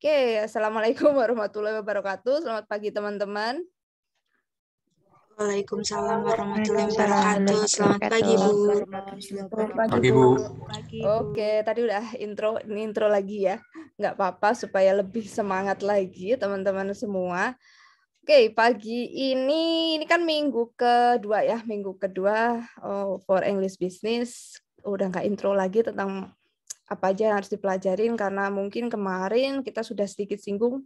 Oke, Assalamualaikum warahmatullahi wabarakatuh. Selamat pagi teman-teman. Waalaikumsalam warahmatullahi wabarakatuh. Selamat pagi, Bu. Pagi, Bu. Oke, tadi udah intro lagi ya. Nggak apa-apa supaya lebih semangat lagi teman-teman semua. Oke, pagi ini kan minggu kedua ya, for English Business. Udah nggak intro lagi tentang apa aja yang harus dipelajarin karena mungkin kemarin kita sudah sedikit singgung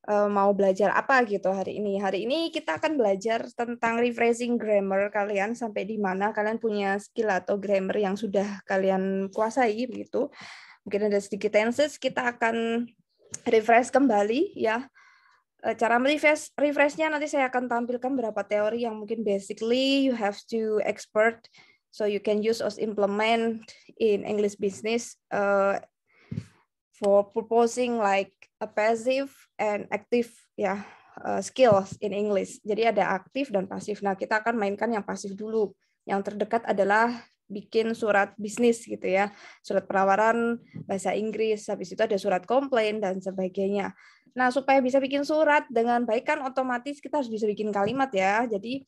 mau belajar apa gitu hari ini. Hari ini kita akan belajar tentang refreshing grammar kalian sampai di mana kalian punya skill atau grammar yang sudah kalian kuasai begitu. Mungkin ada sedikit tenses, kita akan refresh kembali ya. Cara refreshnya nanti saya akan tampilkan beberapa teori yang mungkin basically you have to expert so you can use or implement in English business for proposing like a passive and active skills in English. Jadi ada aktif dan pasif. Nah, kita akan mainkan yang pasif dulu. Yang terdekat adalah bikin surat bisnis gitu ya. Surat penawaran bahasa Inggris, habis itu ada surat komplain dan sebagainya. Nah, supaya bisa bikin surat dengan baik kan otomatis kita harus bisa bikin kalimat ya. Jadi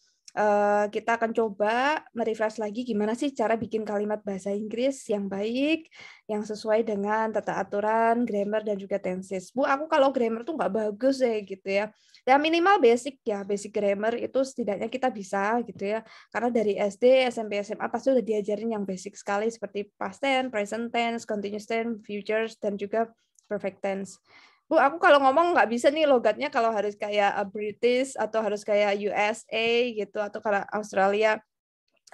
kita akan coba merefresh lagi gimana sih cara bikin kalimat bahasa Inggris yang baik, yang sesuai dengan tata aturan, grammar, dan juga tenses. Bu, aku kalau grammar tuh nggak bagus ya gitu ya. Ya minimal basic ya, basic grammar itu setidaknya kita bisa gitu ya. Karena dari SD, SMP, SMA pasti udah diajarin yang basic sekali seperti past tense, present tense, continuous tense, futures, dan juga perfect tense. Bu, aku kalau ngomong nggak bisa nih logatnya kalau harus kayak British atau harus kayak USA gitu atau kalau Australia.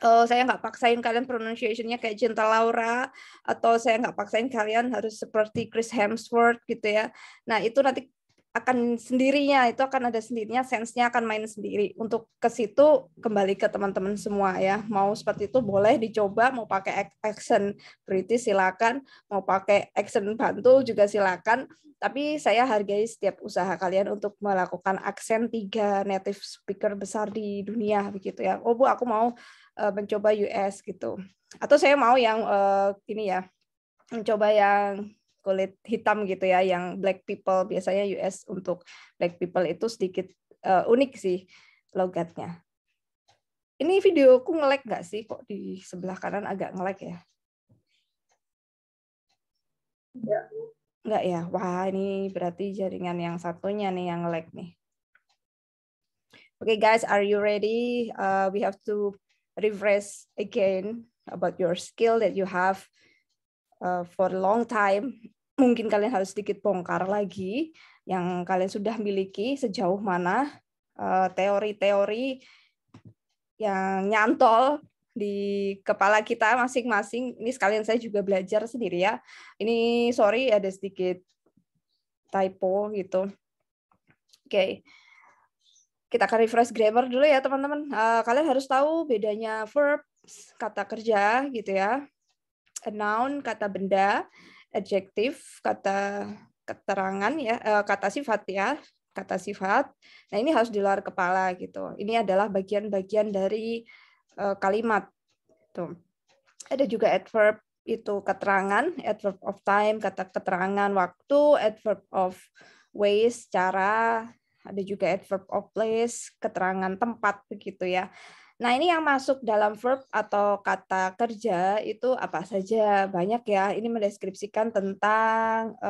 Saya nggak paksain kalian pronunciation-nya kayak Cinta Laura atau saya nggak paksain kalian harus seperti Chris Hemsworth gitu ya. Nah itu nanti akan sendirinya, itu akan ada sendirinya, sense-nya akan main sendiri. Untuk ke situ kembali ke teman-teman semua ya. Mau seperti itu boleh dicoba, mau pakai accent British silakan, mau pakai accent Bantul juga silakan. Tapi saya hargai setiap usaha kalian untuk melakukan aksen 3 native speaker besar di dunia begitu ya. Oh Bu, aku mau mencoba US gitu. Atau saya mau yang ini ya, mencoba yang kulit hitam gitu ya, yang black people. Biasanya US untuk black people itu sedikit unik sih logatnya. Ini videoku nge-lag nggak sih? Kok di sebelah kanan agak nge-lag ya? Nggak ya? Wah, ini berarti jaringan yang satunya nih yang nge-lag nih. Okay guys, are you ready? We have to refresh again about your skill that you have for a long time. Mungkin kalian harus sedikit bongkar lagi yang kalian sudah miliki sejauh mana teori-teori yang nyantol di kepala kita masing-masing. Ini sekalian saya juga belajar sendiri ya. Ini sorry ada sedikit typo gitu. Oke. Kita akan refresh grammar dulu ya teman-teman. Kalian harus tahu bedanya verb, kata kerja gitu ya. A noun, kata benda, adjective, kata keterangan ya, kata sifat ya, kata sifat. Nah, ini harus di luar kepala gitu. Ini adalah bagian-bagian dari kalimat. Tuh. Ada juga adverb itu keterangan, adverb of time, kata keterangan waktu, adverb of ways, cara, ada juga adverb of place, keterangan tempat begitu ya. Nah, ini yang masuk dalam verb atau kata kerja itu apa saja? Banyak ya. Ini mendeskripsikan tentang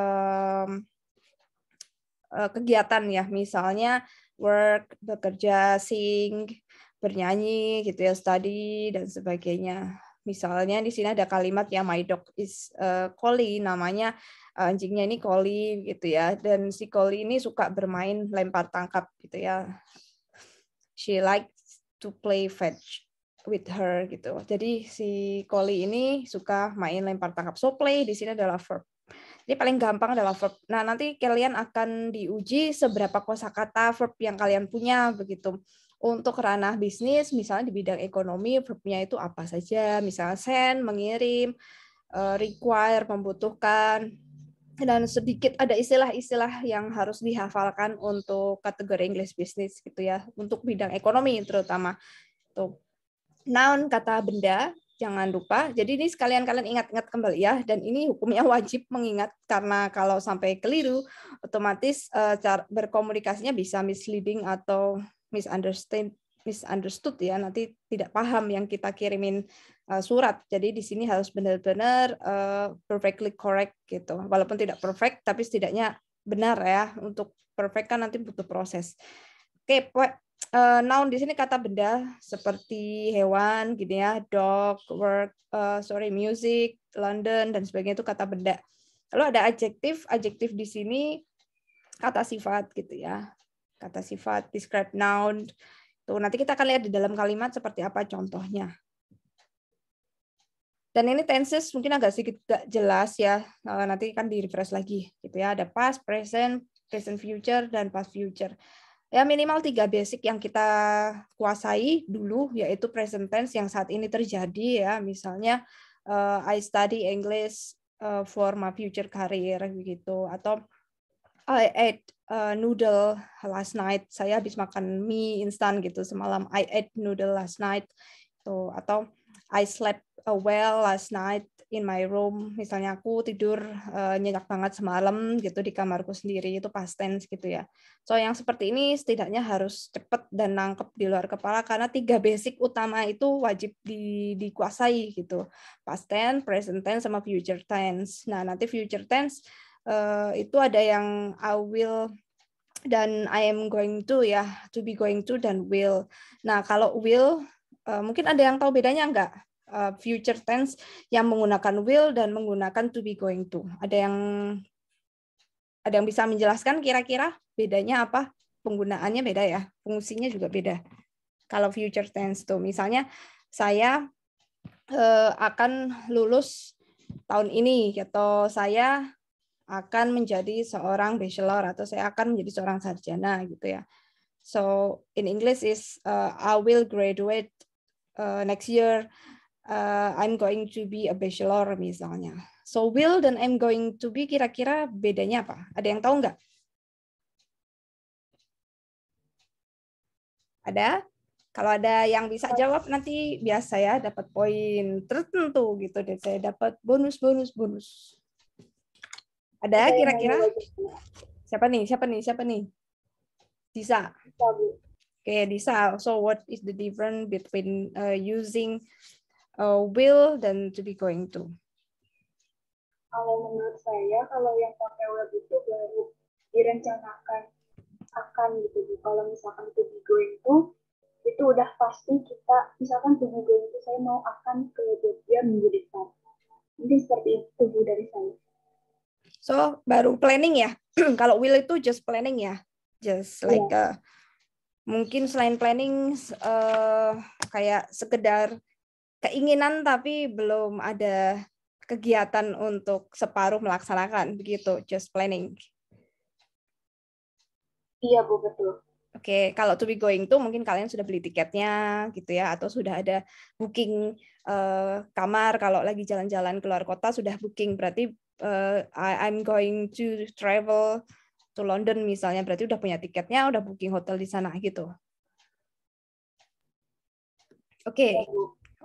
kegiatan ya. Misalnya work, bekerja, sing, bernyanyi gitu ya, study dan sebagainya. Misalnya di sini ada kalimat ya, my dog is collie, namanya anjingnya ini collie gitu ya. Dan si collie ini suka bermain lempar tangkap gitu ya. She likes to play fetch with her gitu. Jadi si Collie ini suka main lempar tangkap. So play di sini adalah verb. Jadi paling gampang adalah verb. Nah, nanti kalian akan diuji seberapa kosakata verb yang kalian punya begitu. Untuk ranah bisnis, misalnya di bidang ekonomi, verbnya itu apa saja? Misalnya send, mengirim, require, membutuhkan, dan sedikit ada istilah-istilah yang harus dihafalkan untuk kategori English business gitu ya, untuk bidang ekonomi terutama. Tuh. Noun, kata benda, jangan lupa. Jadi ini sekalian kalian ingat-ingat kembali ya, dan ini hukumnya wajib mengingat, karena kalau sampai keliru, otomatis cara berkomunikasinya bisa misleading atau misunderstood ya, nanti tidak paham yang kita kirimin surat. Jadi di sini harus benar-benar perfectly correct gitu. Walaupun tidak perfect, tapi setidaknya benar ya. Untuk perfect kan nanti butuh proses. Oke, noun di sini kata benda seperti hewan, gitu ya, dog, work, music, London dan sebagainya itu kata benda. Lalu ada adjektif, adjektif di sini kata sifat gitu ya, kata sifat, describe noun. Tuh nanti kita akan lihat di dalam kalimat seperti apa contohnya. Dan ini tenses mungkin agak sedikit gak jelas ya, nanti kan di refresh lagi gitu ya. Ada past, present, present future dan past future. Ya minimal 3 basic yang kita kuasai dulu, yaitu present tense yang saat ini terjadi ya, misalnya I study English for my future career begitu, atau I ate noodle last night, saya habis makan mie instan gitu semalam, I ate noodle last night tuh, atau I slept well last night in my room, misalnya aku tidur nyenyak banget semalam gitu di kamarku sendiri, itu past tense gitu ya. So yang seperti ini setidaknya harus cepat dan nangkep di luar kepala, karena 3 basic utama itu wajib dikuasai gitu, past tense, present tense sama future tense. Nah nanti future tense itu ada yang I will dan I am going to ya, to be going to dan will. Nah kalau will mungkin ada yang tahu bedanya enggak? Future tense yang menggunakan will dan menggunakan to be going to. Ada yang bisa menjelaskan kira-kira bedanya apa? Penggunaannya beda ya, fungsinya juga beda. Kalau future tense tuh misalnya saya akan lulus tahun ini atau saya akan menjadi seorang bachelor atau saya akan menjadi seorang sarjana gitu ya. So in English is I will graduate next year. I'm going to be a bachelor misalnya. So will dan I'm going to be kira-kira bedanya apa? Ada yang tahu nggak? Ada? Kalau ada yang bisa jawab nanti biasa ya dapat poin tertentu gitu deh. Saya dapat bonus. Ada kira-kira? Siapa nih? Disa. Oke, Disa. So what is the difference between using will dan to be going to? Kalau menurut saya, kalau yang pakai will itu baru direncanakan akan gitu. Kalau misalkan to be going to, itu udah pasti kita, misalkan to be going to, saya mau akan ke Jogja minggu depan. Mungkin seperti itu dari saya. So, baru planning ya? Kalau will itu just planning ya? Just like mungkin selain planning kayak sekedar keinginan tapi belum ada kegiatan untuk separuh melaksanakan begitu, just planning. Iya Bu, betul. Oke, kalau to be going to mungkin kalian sudah beli tiketnya gitu ya, atau sudah ada booking kamar kalau lagi jalan-jalan keluar kota sudah booking, berarti I'm going to travel to London misalnya, berarti udah punya tiketnya, udah booking hotel di sana gitu.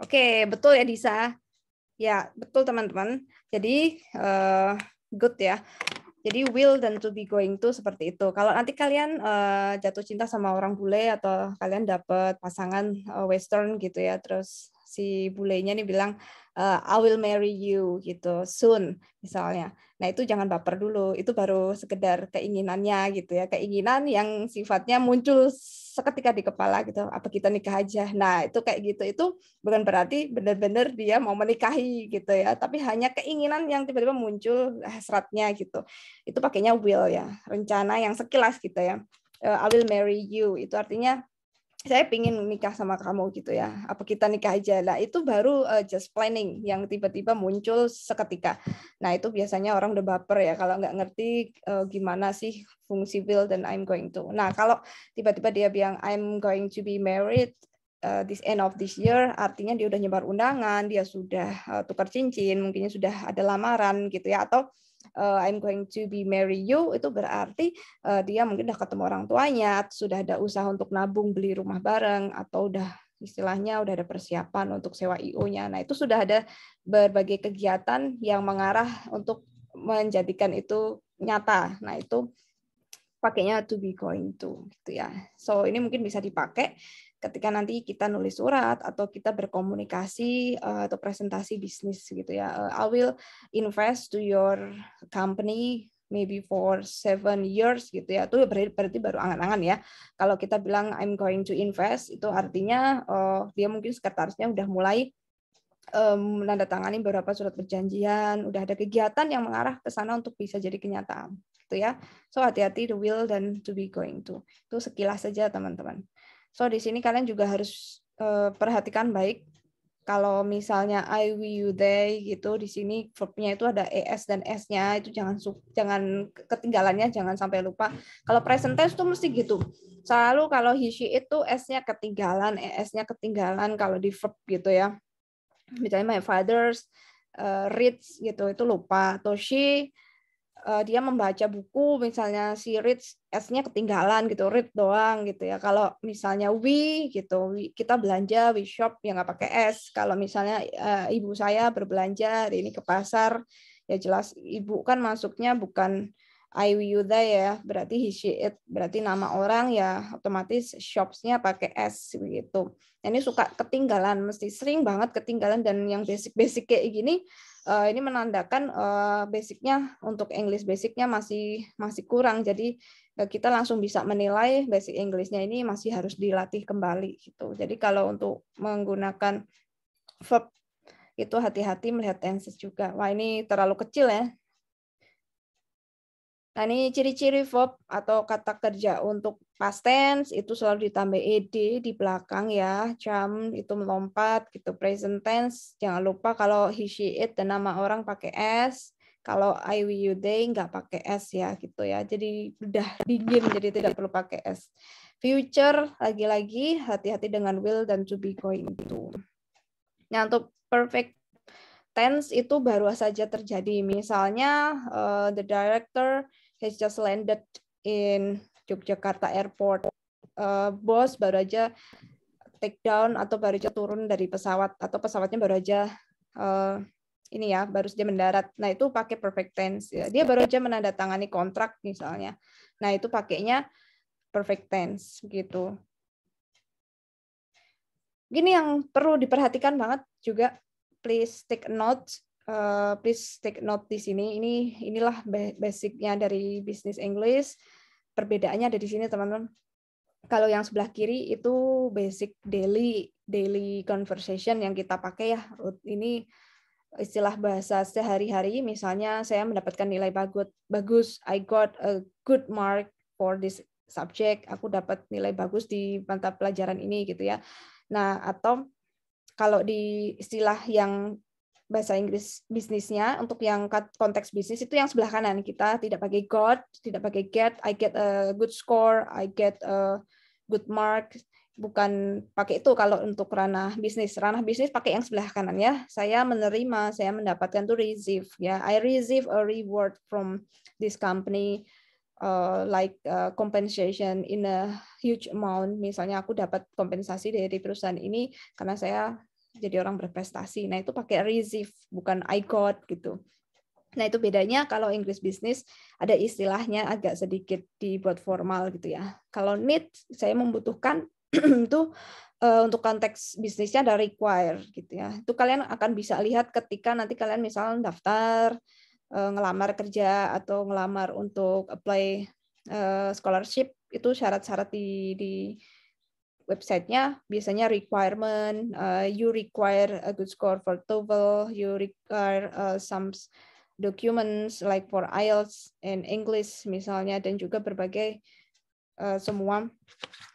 Oke, betul ya Disa. Ya, betul teman-teman. Jadi good ya. Jadi will dan to be going to seperti itu. Kalau nanti kalian jatuh cinta sama orang bule atau kalian dapat pasangan Western gitu ya, terus si bulenya nih bilang I will marry you gitu soon misalnya. Nah itu jangan baper dulu. Itu baru sekedar keinginannya gitu ya, keinginan yang sifatnya muncul seketika di kepala gitu. Apa kita nikah aja? Nah itu kayak gitu. Itu bukan berarti benar-benar dia mau menikahi gitu ya, tapi hanya keinginan yang tiba-tiba muncul hasratnya gitu. Itu pakainya will ya, rencana yang sekilas gitu ya. I will marry you, itu artinya saya pingin nikah sama kamu gitu ya, apa kita nikah aja. Nah itu baru just planning yang tiba-tiba muncul seketika. Nah itu biasanya orang udah baper ya kalau nggak ngerti gimana sih fungsi will dan I'm going to. Nah kalau tiba-tiba dia bilang I'm going to be married this end of this year, artinya dia udah nyebar undangan, dia sudah tukar cincin, mungkinnya sudah ada lamaran gitu ya, atau I'm going to be marry you, itu berarti dia mungkin udah ketemu orang tuanya, sudah ada usaha untuk nabung beli rumah bareng, atau udah istilahnya udah ada persiapan untuk sewa IO-nya. Nah, itu sudah ada berbagai kegiatan yang mengarah untuk menjadikan itu nyata. Nah, itu pakainya to be going to gitu ya. So ini mungkin bisa dipakai ketika nanti kita nulis surat atau kita berkomunikasi atau presentasi bisnis gitu ya. I will invest to your company maybe for 7 years gitu ya. Itu berarti baru angan-angan ya. Kalau kita bilang I'm going to invest, itu artinya dia mungkin sekretarisnya udah mulai menandatangani beberapa surat perjanjian, udah ada kegiatan yang mengarah ke sana untuk bisa jadi kenyataan, gitu ya. So hati-hati the will dan to be going to. Itu sekilas saja teman-teman. So di sini kalian juga harus perhatikan baik. Kalau misalnya I, we, you, they gitu, di sini verb-nya itu ada es dan s-nya, itu jangan ketinggalannya, jangan sampai lupa. Kalau present tense itu mesti gitu. Selalu kalau he, she itu s-nya ketinggalan, es-nya ketinggalan kalau di verb gitu ya. Misalnya my father's reads gitu, itu lupa. Atau she, dia membaca buku, misalnya si reads, S-nya ketinggalan gitu, read doang gitu ya. Kalau misalnya we gitu, kita belanja, we shop, ya nggak pakai S. Kalau misalnya ibu saya berbelanja hari ini ke pasar, ya jelas ibu kan masuknya bukan I, we, you, they ya, berarti he, she, it, berarti nama orang ya otomatis shops-nya pakai S begitu. Ini suka ketinggalan, mesti sering banget ketinggalan, dan yang basic-basic kayak gini ini menandakan basicnya untuk English basicnya masih kurang. Jadi kita langsung bisa menilai basic English-nya ini masih harus dilatih kembali gitu. Jadi kalau untuk menggunakan verb itu hati-hati melihat tenses juga. Wah, ini terlalu kecil ya. Nah, ini ciri-ciri verb atau kata kerja untuk past tense itu selalu ditambah ed di belakang ya. Jump itu melompat gitu. Present tense jangan lupa kalau he, she, it dan nama orang pakai s. Kalau I, we, you, they nggak pakai s ya gitu ya. Jadi udah dingin jadi tidak perlu pakai s. Future lagi-lagi hati-hati dengan will dan to be going to. Nah, untuk perfect tense itu baru saja terjadi. Misalnya the director has just landed in Yogyakarta Airport. Bos baru aja take down atau baru aja turun dari pesawat atau pesawatnya baru aja ini ya baru saja mendarat. Nah itu pakai perfect tense. Ya. Dia baru aja menandatangani kontrak misalnya. Nah itu pakainya perfect tense gitu. Gini yang perlu diperhatikan banget juga. Please take note. Please take note di sini. Inilah basicnya dari Business English. Perbedaannya ada di sini, teman-teman. Kalau yang sebelah kiri itu basic daily conversation yang kita pakai ya. Ini istilah bahasa sehari-hari. Misalnya saya mendapatkan nilai bagus. I got a good mark for this subject. Aku dapat nilai bagus di mata pelajaran ini gitu ya. Nah, atau kalau di istilah yang bahasa Inggris bisnisnya, untuk yang konteks bisnis itu yang sebelah kanan. Kita tidak pakai got, tidak pakai get, I get a good score, I get a good mark. Bukan pakai itu kalau untuk ranah bisnis. Ranah bisnis pakai yang sebelah kanan ya. Saya menerima, saya mendapatkan tuh receive ya. I receive a reward from this company. Like compensation in a huge amount. Misalnya aku dapat kompensasi dari perusahaan ini karena saya jadi orang berprestasi. Nah, itu pakai receive, bukan I got gitu. Nah, itu bedanya kalau English business ada istilahnya agak sedikit dibuat formal gitu ya. Kalau need, saya membutuhkan itu untuk konteks bisnisnya ada require gitu ya. Itu kalian akan bisa lihat ketika nanti kalian misalnya daftar, ngelamar kerja atau ngelamar untuk apply scholarship, itu syarat-syarat di websitenya biasanya requirement, you require a good score for TOEFL, you require some documents like for IELTS and English misalnya, dan juga berbagai semua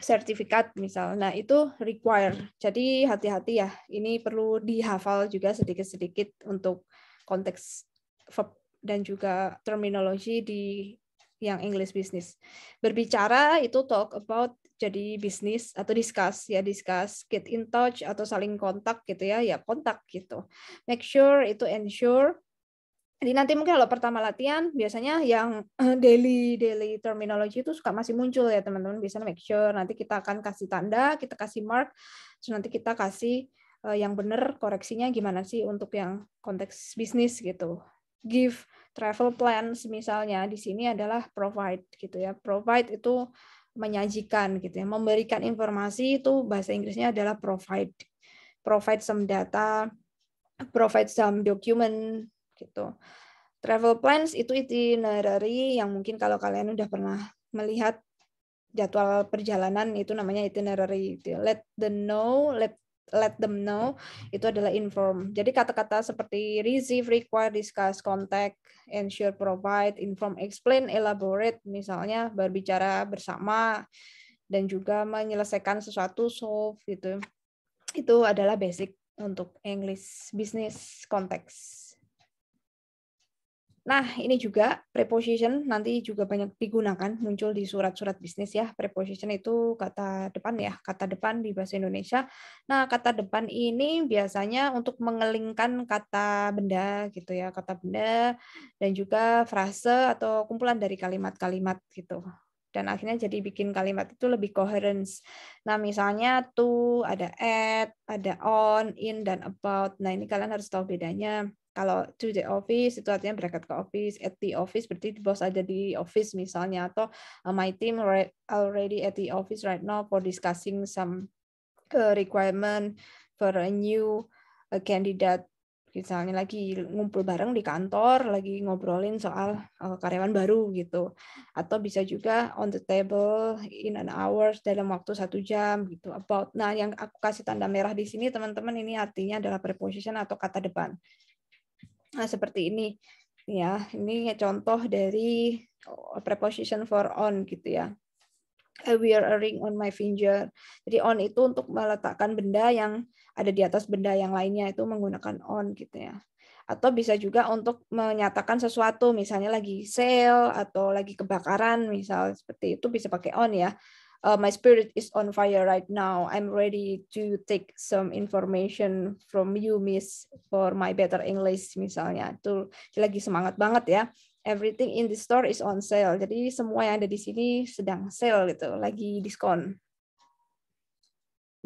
sertifikat misalnya. Nah, itu require. Jadi hati-hati ya, ini perlu dihafal juga sedikit-sedikit untuk konteks verb dan juga terminologi di yang English business. Berbicara itu talk about, jadi bisnis atau discuss, get in touch atau saling kontak gitu ya kontak gitu. Make sure itu ensure, Jadi nanti mungkin kalau pertama latihan biasanya yang daily terminology itu suka masih muncul ya teman-teman. Bisa make sure nanti kita akan kasih tanda, kita kasih mark, terus nanti kita kasih yang benar koreksinya gimana sih untuk yang konteks bisnis gitu. Give travel plans misalnya di sini adalah provide gitu ya. Provide itu menyajikan gitu ya. Memberikan informasi itu bahasa Inggrisnya adalah provide. Provide some data, provide some document gitu. Travel plans itu itinerary yang mungkin kalau kalian udah pernah melihat jadwal perjalanan itu namanya itinerary. Let them know itu adalah inform. Jadi kata-kata seperti receive, require, discuss, contact, ensure, provide, inform, explain, elaborate misalnya berbicara bersama dan juga menyelesaikan sesuatu, solve gitu. Itu adalah basic untuk English business konteks. Nah, ini juga preposition nanti juga banyak digunakan, muncul di surat-surat bisnis ya. Preposition itu kata depan ya, kata depan di bahasa Indonesia. Nah, kata depan ini biasanya untuk mengelingkan kata benda gitu ya, kata benda dan juga frase atau kumpulan dari kalimat-kalimat gitu. Dan akhirnya jadi bikin kalimat itu lebih coherence. Nah, misalnya to, ada at, ada on, in, dan about. Nah, ini kalian harus tahu bedanya. Kalau to the office itu artinya berangkat ke office, at the office berarti bos ada di office misalnya, atau my team already at the office right now for discussing some requirement for a new candidate. Misalnya lagi ngumpul bareng di kantor, lagi ngobrolin soal karyawan baru gitu. Atau bisa juga on the table in an hour, dalam waktu 1 jam gitu. About. Nah, yang aku kasih tanda merah di sini teman-teman ini artinya adalah preposition atau kata depan. Nah, seperti ini ya. Ini contoh dari preposition for on gitu ya. I wear a ring on my finger. Jadi on itu untuk meletakkan benda yang ada di atas benda yang lainnya, itu menggunakan on gitu ya. Atau bisa juga untuk menyatakan sesuatu, misalnya lagi sale atau lagi kebakaran, misal seperti itu bisa pakai on ya. My spirit is on fire right now. I'm ready to take some information from you, Miss, for my better English misalnya. Itu lagi semangat banget ya. Everything in the store is on sale. Jadi semua yang ada di sini sedang sale gitu, lagi diskon.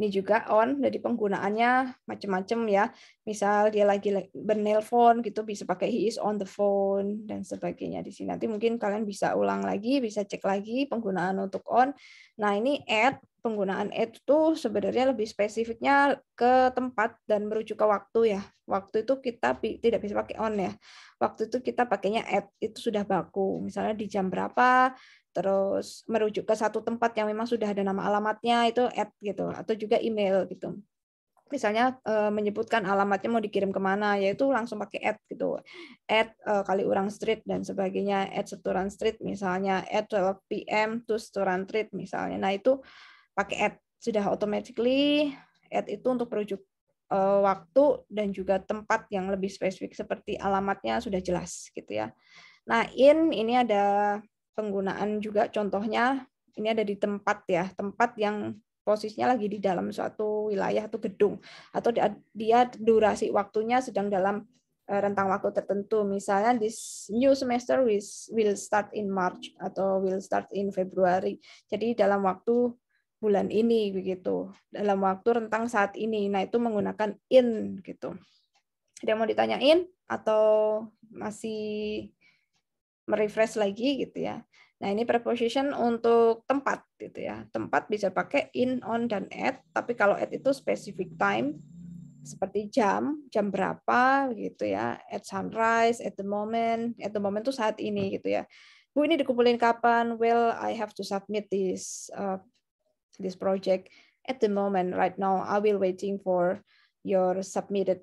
Ini juga on, jadi penggunaannya macam-macam ya. Misal dia lagi bernelpon gitu, bisa pakai he is on the phone dan sebagainya di sini. Nanti mungkin kalian bisa ulang lagi, bisa cek lagi penggunaan untuk on. Nah, ini at, penggunaan at itu sebenarnya lebih spesifiknya ke tempat dan merujuk ke waktu ya. Waktu itu kita tidak bisa pakai on ya. Waktu itu kita pakainya at, itu sudah baku. Misalnya di jam berapa, terus merujuk ke satu tempat yang memang sudah ada nama alamatnya itu at gitu, atau juga email gitu. Misalnya menyebutkan alamatnya mau dikirim kemana, yaitu langsung pakai at gitu, at Kaliurang Street dan sebagainya, at Seturan Street misalnya, at 12 PM to Seturan Street misalnya. Nah itu pakai at, sudah automatically at itu untuk merujuk waktu dan juga tempat yang lebih spesifik seperti alamatnya sudah jelas gitu ya. Nah ini ada penggunaan juga contohnya, ini ada di tempat ya, tempat yang posisinya lagi di dalam suatu wilayah atau gedung, atau dia durasi waktunya sedang dalam rentang waktu tertentu. Misalnya this new semester will start in March atau will start in February. Jadi dalam waktu bulan ini begitu, dalam waktu rentang saat ini. Nah, itu menggunakan in gitu. Ada yang mau ditanyain atau masih merefresh lagi gitu ya. Nah, ini preposition untuk tempat gitu ya. Tempat bisa pakai in, on, dan at, tapi kalau at itu specific time, seperti jam berapa gitu ya. At sunrise, at the moment itu saat ini gitu ya. Bu, ini dikumpulin kapan? Well, I have to submit this project at the moment right now. I will waiting for your submitted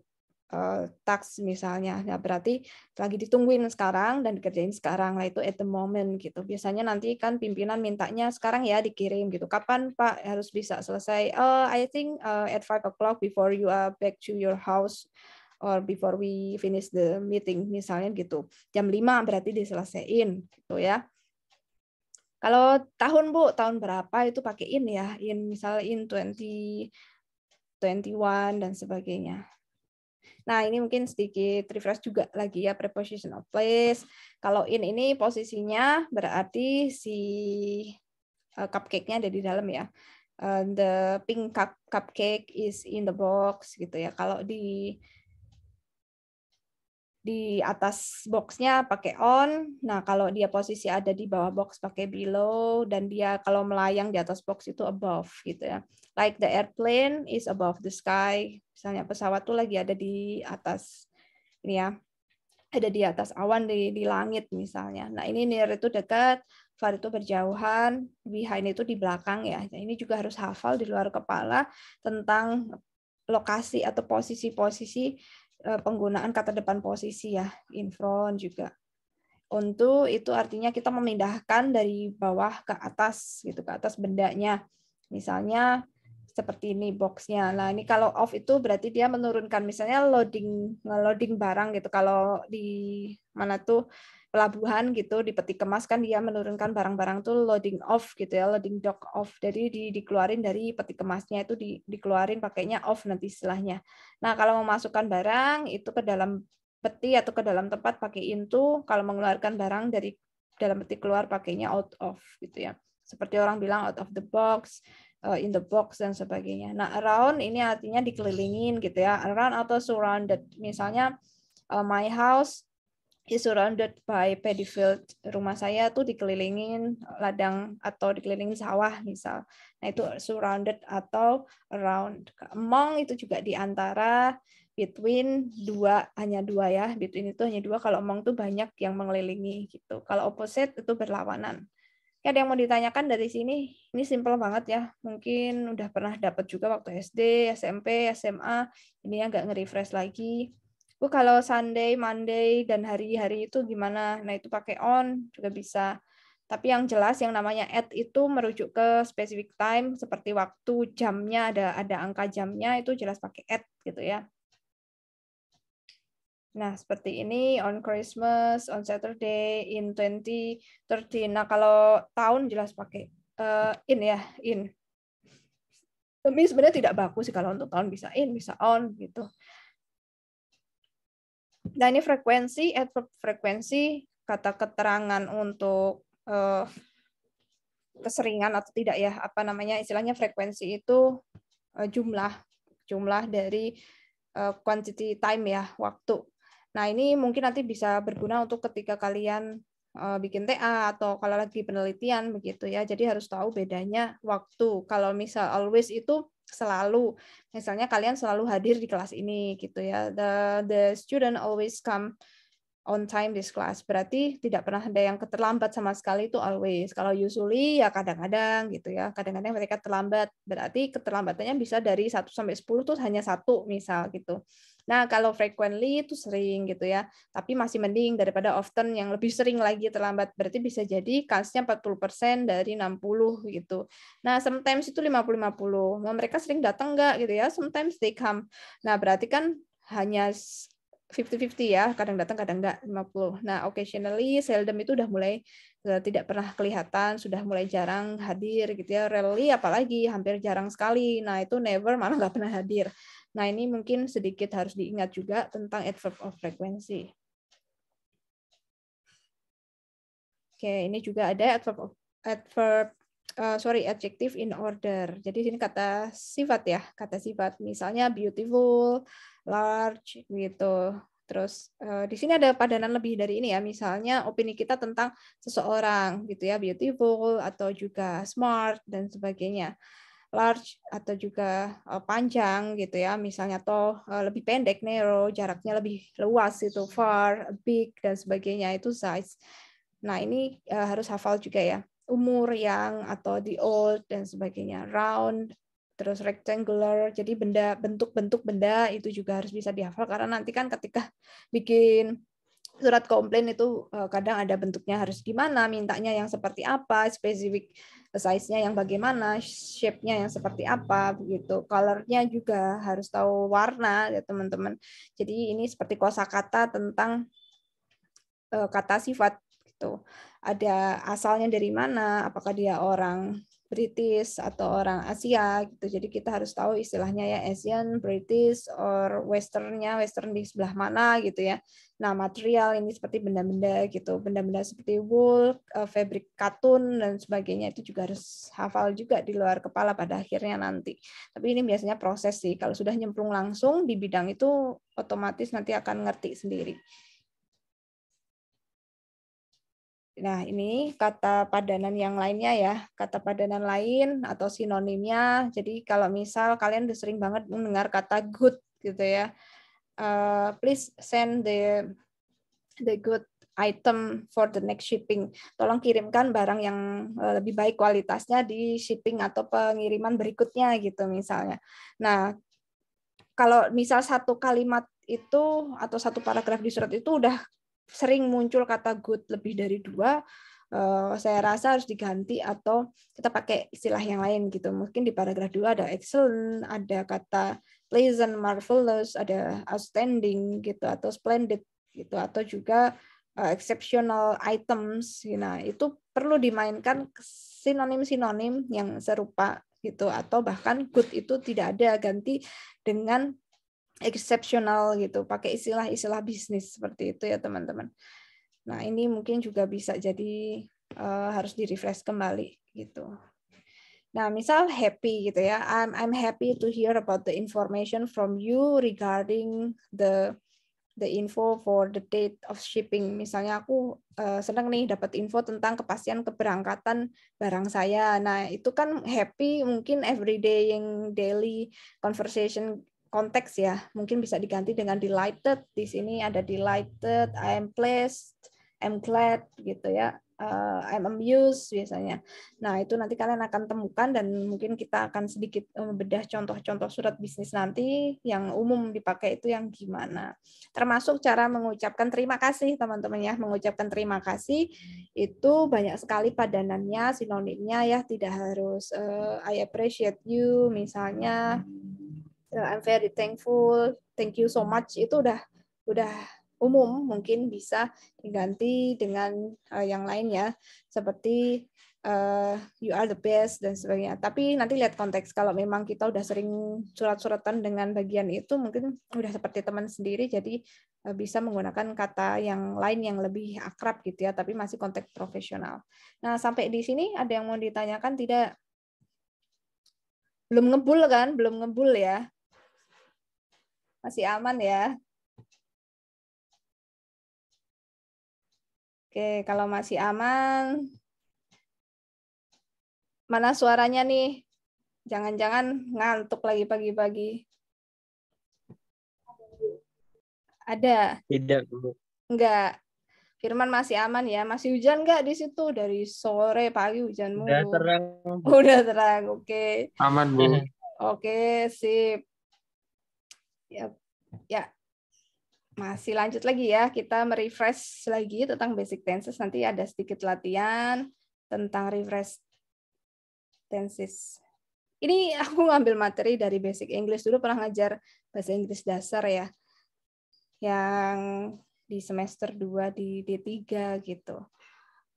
task misalnya. Nah, berarti lagi ditungguin sekarang dan dikerjain sekarang. Nah, itu at the moment gitu. Biasanya nanti kan pimpinan mintanya sekarang ya dikirim gitu. Kapan Pak harus bisa selesai? I think at 5 o'clock before you are back to your house or before we finish the meeting misalnya gitu. Jam 5 berarti diselesaiin gitu ya. Kalau tahun Bu, tahun berapa itu pakai in ya. In misalnya in 2021 dan sebagainya. Nah, ini mungkin sedikit refresh juga lagi ya, preposition of place. Kalau in ini posisinya berarti si cupcake-nya ada di dalam ya. The pink cupcake is in the box gitu ya. Kalau di atas boxnya pakai on. Nah, kalau dia posisi ada di bawah box pakai below, dan dia kalau melayang di atas box itu above gitu ya. Like the airplane is above the sky. Misalnya pesawat tuh lagi ada di atas ini ya, ada di atas awan di langit misalnya. Nah, ini near itu dekat, far itu berjauhan, behind itu di belakang ya. Nah, ini juga harus hafal di luar kepala tentang lokasi atau posisi-posisi penggunaan kata depan posisi ya, in front juga. Untuk itu artinya kita memindahkan dari bawah ke atas gitu, ke atas bendanya. Misalnya seperti ini boxnya. Nah, ini kalau off itu berarti dia menurunkan, misalnya loading barang gitu. Kalau di mana tuh pelabuhan gitu, di peti kemas kan dia menurunkan barang-barang tuh loading off gitu ya, loading dock off. Jadi dikeluarin dari peti kemasnya itu dikeluarin pakainya off nanti istilahnya. Nah, kalau memasukkan barang itu ke dalam peti atau ke dalam tempat pakai into, kalau mengeluarkan barang dari dalam peti keluar pakainya out of gitu ya. Seperti orang bilang out of the box, in the box dan sebagainya. Nah, around ini artinya dikelilingin gitu ya. Around atau surrounded. Misalnya my house is surrounded by paddy field. Rumah saya tuh dikelilingin ladang atau dikelilingin sawah misal. Nah, itu surrounded atau around. Among itu juga di antara, between hanya dua ya. Between itu hanya dua, kalau among tuh banyak yang mengelilingi gitu. Kalau opposite itu berlawanan. Ada yang mau ditanyakan dari sini? Ini simple banget ya. Mungkin udah pernah dapat juga waktu SD, SMP, SMA. Ini agak nge-refresh lagi. Kalau Sunday, Monday, dan hari-hari itu gimana? Nah, itu pakai on juga bisa. Tapi yang jelas yang namanya at itu merujuk ke specific time, seperti waktu, jamnya, ada angka jamnya, itu jelas pakai at gitu ya. Nah, seperti ini, on Christmas, on Saturday, in 2013. Nah, kalau tahun jelas pakai in ya, in. Tapi sebenarnya tidak baku sih kalau untuk tahun, bisa in, bisa on gitu. Nah, ini frekuensi, adverb frekuensi, kata keterangan untuk keseringan atau tidak ya, apa namanya, istilahnya frekuensi itu jumlah dari quantity time ya, waktu. Nah, ini mungkin nanti bisa berguna untuk ketika kalian bikin TA atau kalau lagi penelitian begitu ya. Jadi harus tahu bedanya waktu. Kalau misal always itu selalu, misalnya kalian selalu hadir di kelas ini gitu ya. The student always come on time this class. Berarti tidak pernah ada yang terlambat sama sekali, itu always. Kalau usually ya kadang-kadang gitu ya. Kadang-kadang mereka terlambat. Berarti keterlambatannya bisa dari 1 sampai 10 tuh hanya 1 misal gitu. Nah, kalau frequently itu sering gitu ya. Tapi masih mending daripada often yang lebih sering lagi terlambat. Berarti bisa jadi chance-nya 40% dari 60 gitu. Nah, sometimes itu 50-50. Nah, mereka sering datang enggak gitu ya. Sometimes they come. Nah, berarti kan hanya 50-50 ya, kadang datang kadang enggak, 50. Nah, occasionally, seldom itu udah mulai tidak pernah kelihatan, sudah mulai jarang hadir gitu ya. Rarely apalagi hampir jarang sekali. Nah, itu never malah nggak pernah hadir. Nah, ini mungkin sedikit harus diingat juga tentang adverb of frequency. Oke, ini juga ada adjective in order. Jadi sini kata sifat ya, kata sifat. Misalnya beautiful, large gitu. Terus di sini ada padanan lebih dari ini ya. Misalnya opini kita tentang seseorang gitu ya, beautiful atau juga smart dan sebagainya. Large atau juga panjang gitu ya. Misalnya atau lebih pendek, narrow, jaraknya lebih luas itu, far, big dan sebagainya, itu size. Nah, ini harus hafal juga ya. Umur yang atau the old dan sebagainya. Round, terus rectangular. Jadi bentuk-bentuk benda itu juga harus bisa dihafal karena nanti kan ketika bikin surat komplain itu kadang ada bentuknya harus gimana, mintanya yang seperti apa, spesifik size-nya yang bagaimana, shape-nya yang seperti apa begitu. Color-nya juga harus tahu warna ya teman-teman. Jadi ini seperti kosakata tentang kata sifat gitu. Ada asalnya dari mana, apakah dia orang British atau orang Asia gitu. Jadi kita harus tahu istilahnya ya, Asian, British, or Westernnya, Western di sebelah mana gitu ya. Nah, material ini seperti benda-benda gitu, benda-benda seperti wool, fabric katun dan sebagainya itu juga harus hafal juga di luar kepala pada akhirnya nanti. Tapi ini biasanya proses sih. Kalau sudah nyemplung langsung di bidang itu otomatis nanti akan ngerti sendiri. Nah, ini kata padanan yang lainnya ya, kata padanan lain atau sinonimnya. Jadi kalau misal kalian udah sering banget mendengar kata good gitu ya, please send the good item for the next shipping. Tolong kirimkan barang yang lebih baik kualitasnya di shipping atau pengiriman berikutnya gitu misalnya. Nah, kalau misal satu kalimat itu atau satu paragraf di surat itu udah sering muncul kata good lebih dari 2, saya rasa harus diganti atau kita pakai istilah yang lain gitu. Mungkin di paragraf 2 ada excellent, ada kata pleasant, marvelous, ada outstanding gitu atau splendid gitu atau juga exceptional items. Nah, itu perlu dimainkan sinonim-sinonim yang serupa gitu atau bahkan good itu tidak ada, ganti dengan exceptional gitu, pakai istilah-istilah bisnis seperti itu ya teman-teman. Nah, ini mungkin juga bisa jadi harus di-refresh kembali gitu. Nah, misal happy gitu ya. I'm happy to hear about the information from you regarding the info for the date of shipping. Misalnya aku senang nih dapat info tentang kepastian keberangkatan barang saya. Nah, itu kan happy mungkin everyday yang daily conversation konteks ya. Mungkin bisa diganti dengan delighted. Di sini ada delighted, I'm pleased, I'm glad gitu ya. I'm amused biasanya. Nah, itu nanti kalian akan temukan dan mungkin kita akan sedikit bedah contoh-contoh surat bisnis nanti yang umum dipakai itu yang gimana. Termasuk cara mengucapkan terima kasih, teman-teman ya. Mengucapkan terima kasih itu banyak sekali padanannya, sinonimnya ya. Tidak harus I appreciate you misalnya. I'm very thankful, thank you so much, itu udah umum, mungkin bisa diganti dengan yang lainnya seperti you are the best dan sebagainya. Tapi nanti lihat konteks, kalau memang kita udah sering surat-suratan dengan bagian itu mungkin udah seperti teman sendiri, jadi bisa menggunakan kata yang lain yang lebih akrab gitu ya, tapi masih konteks profesional. Nah, sampai di sini ada yang mau ditanyakan tidak? Belum ngebul kan? Belum ngebul ya? Masih aman ya? Oke, kalau masih aman, mana suaranya nih? Jangan-jangan ngantuk lagi pagi-pagi. Ada? Tidak, Bu. Enggak. Firman masih aman ya? Masih hujan nggak di situ? Dari sore pagi hujan Udah mulu. terang, Bu. Udah terang, oke. Aman, Bu. Oke, sip. Ya, masih lanjut lagi ya. Kita merefresh lagi tentang basic tenses. Nanti ada sedikit latihan tentang refresh tenses. Ini aku ngambil materi dari basic English dulu, pernah ngajar bahasa Inggris dasar ya. Yang di semester 2 di D3 gitu.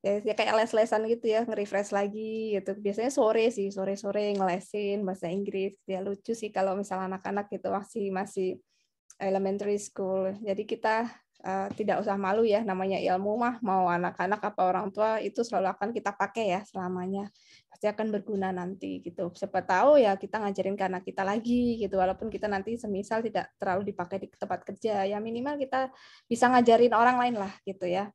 Ya kayak les-lesan gitu ya, nge-refresh lagi gitu. Biasanya sore sih, sore-sore ngelesin bahasa Inggris. Ya lucu sih kalau misalnya anak-anak gitu masih elementary school. Jadi kita tidak usah malu ya, namanya ilmu mah mau anak-anak apa orang tua itu selalu akan kita pakai ya selamanya. Pasti akan berguna nanti gitu. Siapa tahu ya kita ngajarin ke anak kita lagi gitu, walaupun kita nanti semisal tidak terlalu dipakai di tempat kerja, ya minimal kita bisa ngajarin orang lain lah gitu ya.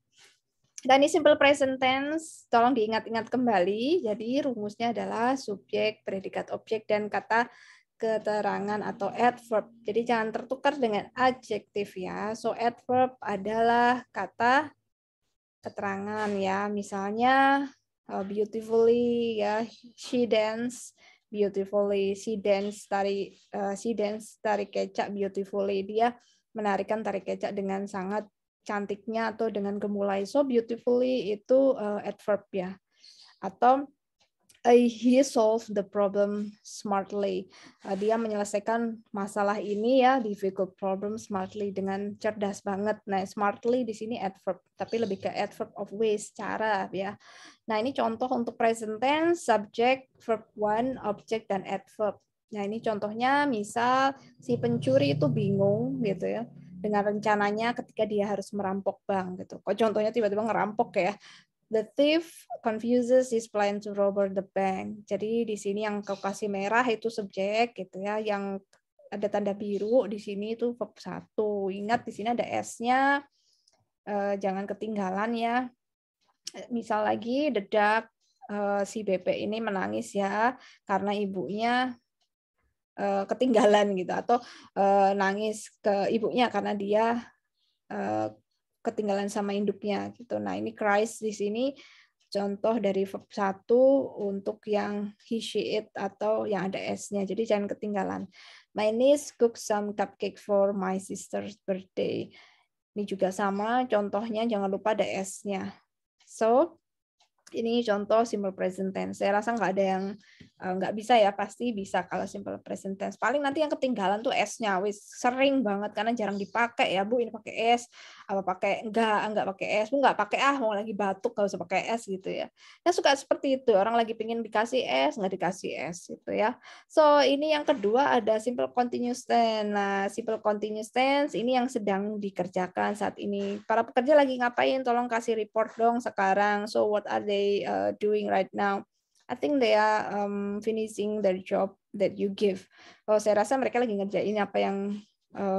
Dan ini simple present tense, tolong diingat-ingat kembali. Jadi rumusnya adalah subjek, predikat, objek, dan kata keterangan atau adverb. Jadi jangan tertukar dengan adjektif ya. So adverb adalah kata keterangan ya. Misalnya beautifully ya, she dance beautifully, she dance tari kecak beautifully. Dia menarikan tari kecak dengan sangat cantiknya atau dengan gemulai. So beautifully itu adverb ya. Atau he solved the problem smartly. Dia menyelesaikan masalah ini ya, difficult problem smartly, dengan cerdas banget. Nah, smartly di sini adverb, tapi lebih ke adverb of ways, cara ya. Nah, ini contoh untuk present tense, subject, verb one, object, dan adverb. Nah, ini contohnya misal si pencuri itu bingung gitu ya dengan rencananya ketika dia harus merampok bank gitu. Kok contohnya tiba-tiba ngerampok ya? The thief confuses his plan to rob the bank. Jadi di sini yang kasih merah itu subjek gitu ya, yang ada tanda biru di sini itu verb 1. Ingat di sini ada S-nya, jangan ketinggalan ya. Misal lagi the duck, si bebek ini menangis ya karena ibunya ketinggalan gitu, atau nangis ke ibunya karena dia ketinggalan sama induknya gitu. Nah, ini cries di sini contoh dari verb 1 untuk yang he, she, it atau yang ada S-nya. Jadi jangan ketinggalan. My niece cooked some cupcake for my sister's birthday. Ini juga sama contohnya, jangan lupa ada S-nya. So, ini contoh simple present tense. Saya rasa nggak ada yang nggak bisa ya, pasti bisa kalau simple present tense. Paling nanti yang ketinggalan tuh S-nya, wis sering banget karena jarang dipakai ya Bu. Ini pakai S, apa pakai enggak pakai S, Bu nggak pakai mau lagi batuk nggak usah pakai S gitu ya. Ya suka seperti itu, orang lagi pengen dikasih S nggak dikasih S gitu ya. So ini yang kedua ada simple continuous tense. Nah simple continuous tense ini yang sedang dikerjakan saat ini. Para pekerja lagi ngapain? Tolong kasih report dong sekarang. So what are they doing right now? I think they are finishing their job that you give. Oh, saya rasa mereka lagi ngerjain apa yang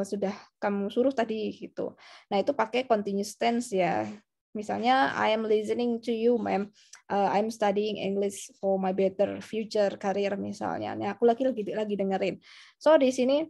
sudah kamu suruh tadi gitu. Nah itu pakai continuous tense ya. Misalnya I am listening to you, ma'am. I'm studying English for my better future career misalnya. Nah aku lagi dengerin. So di sini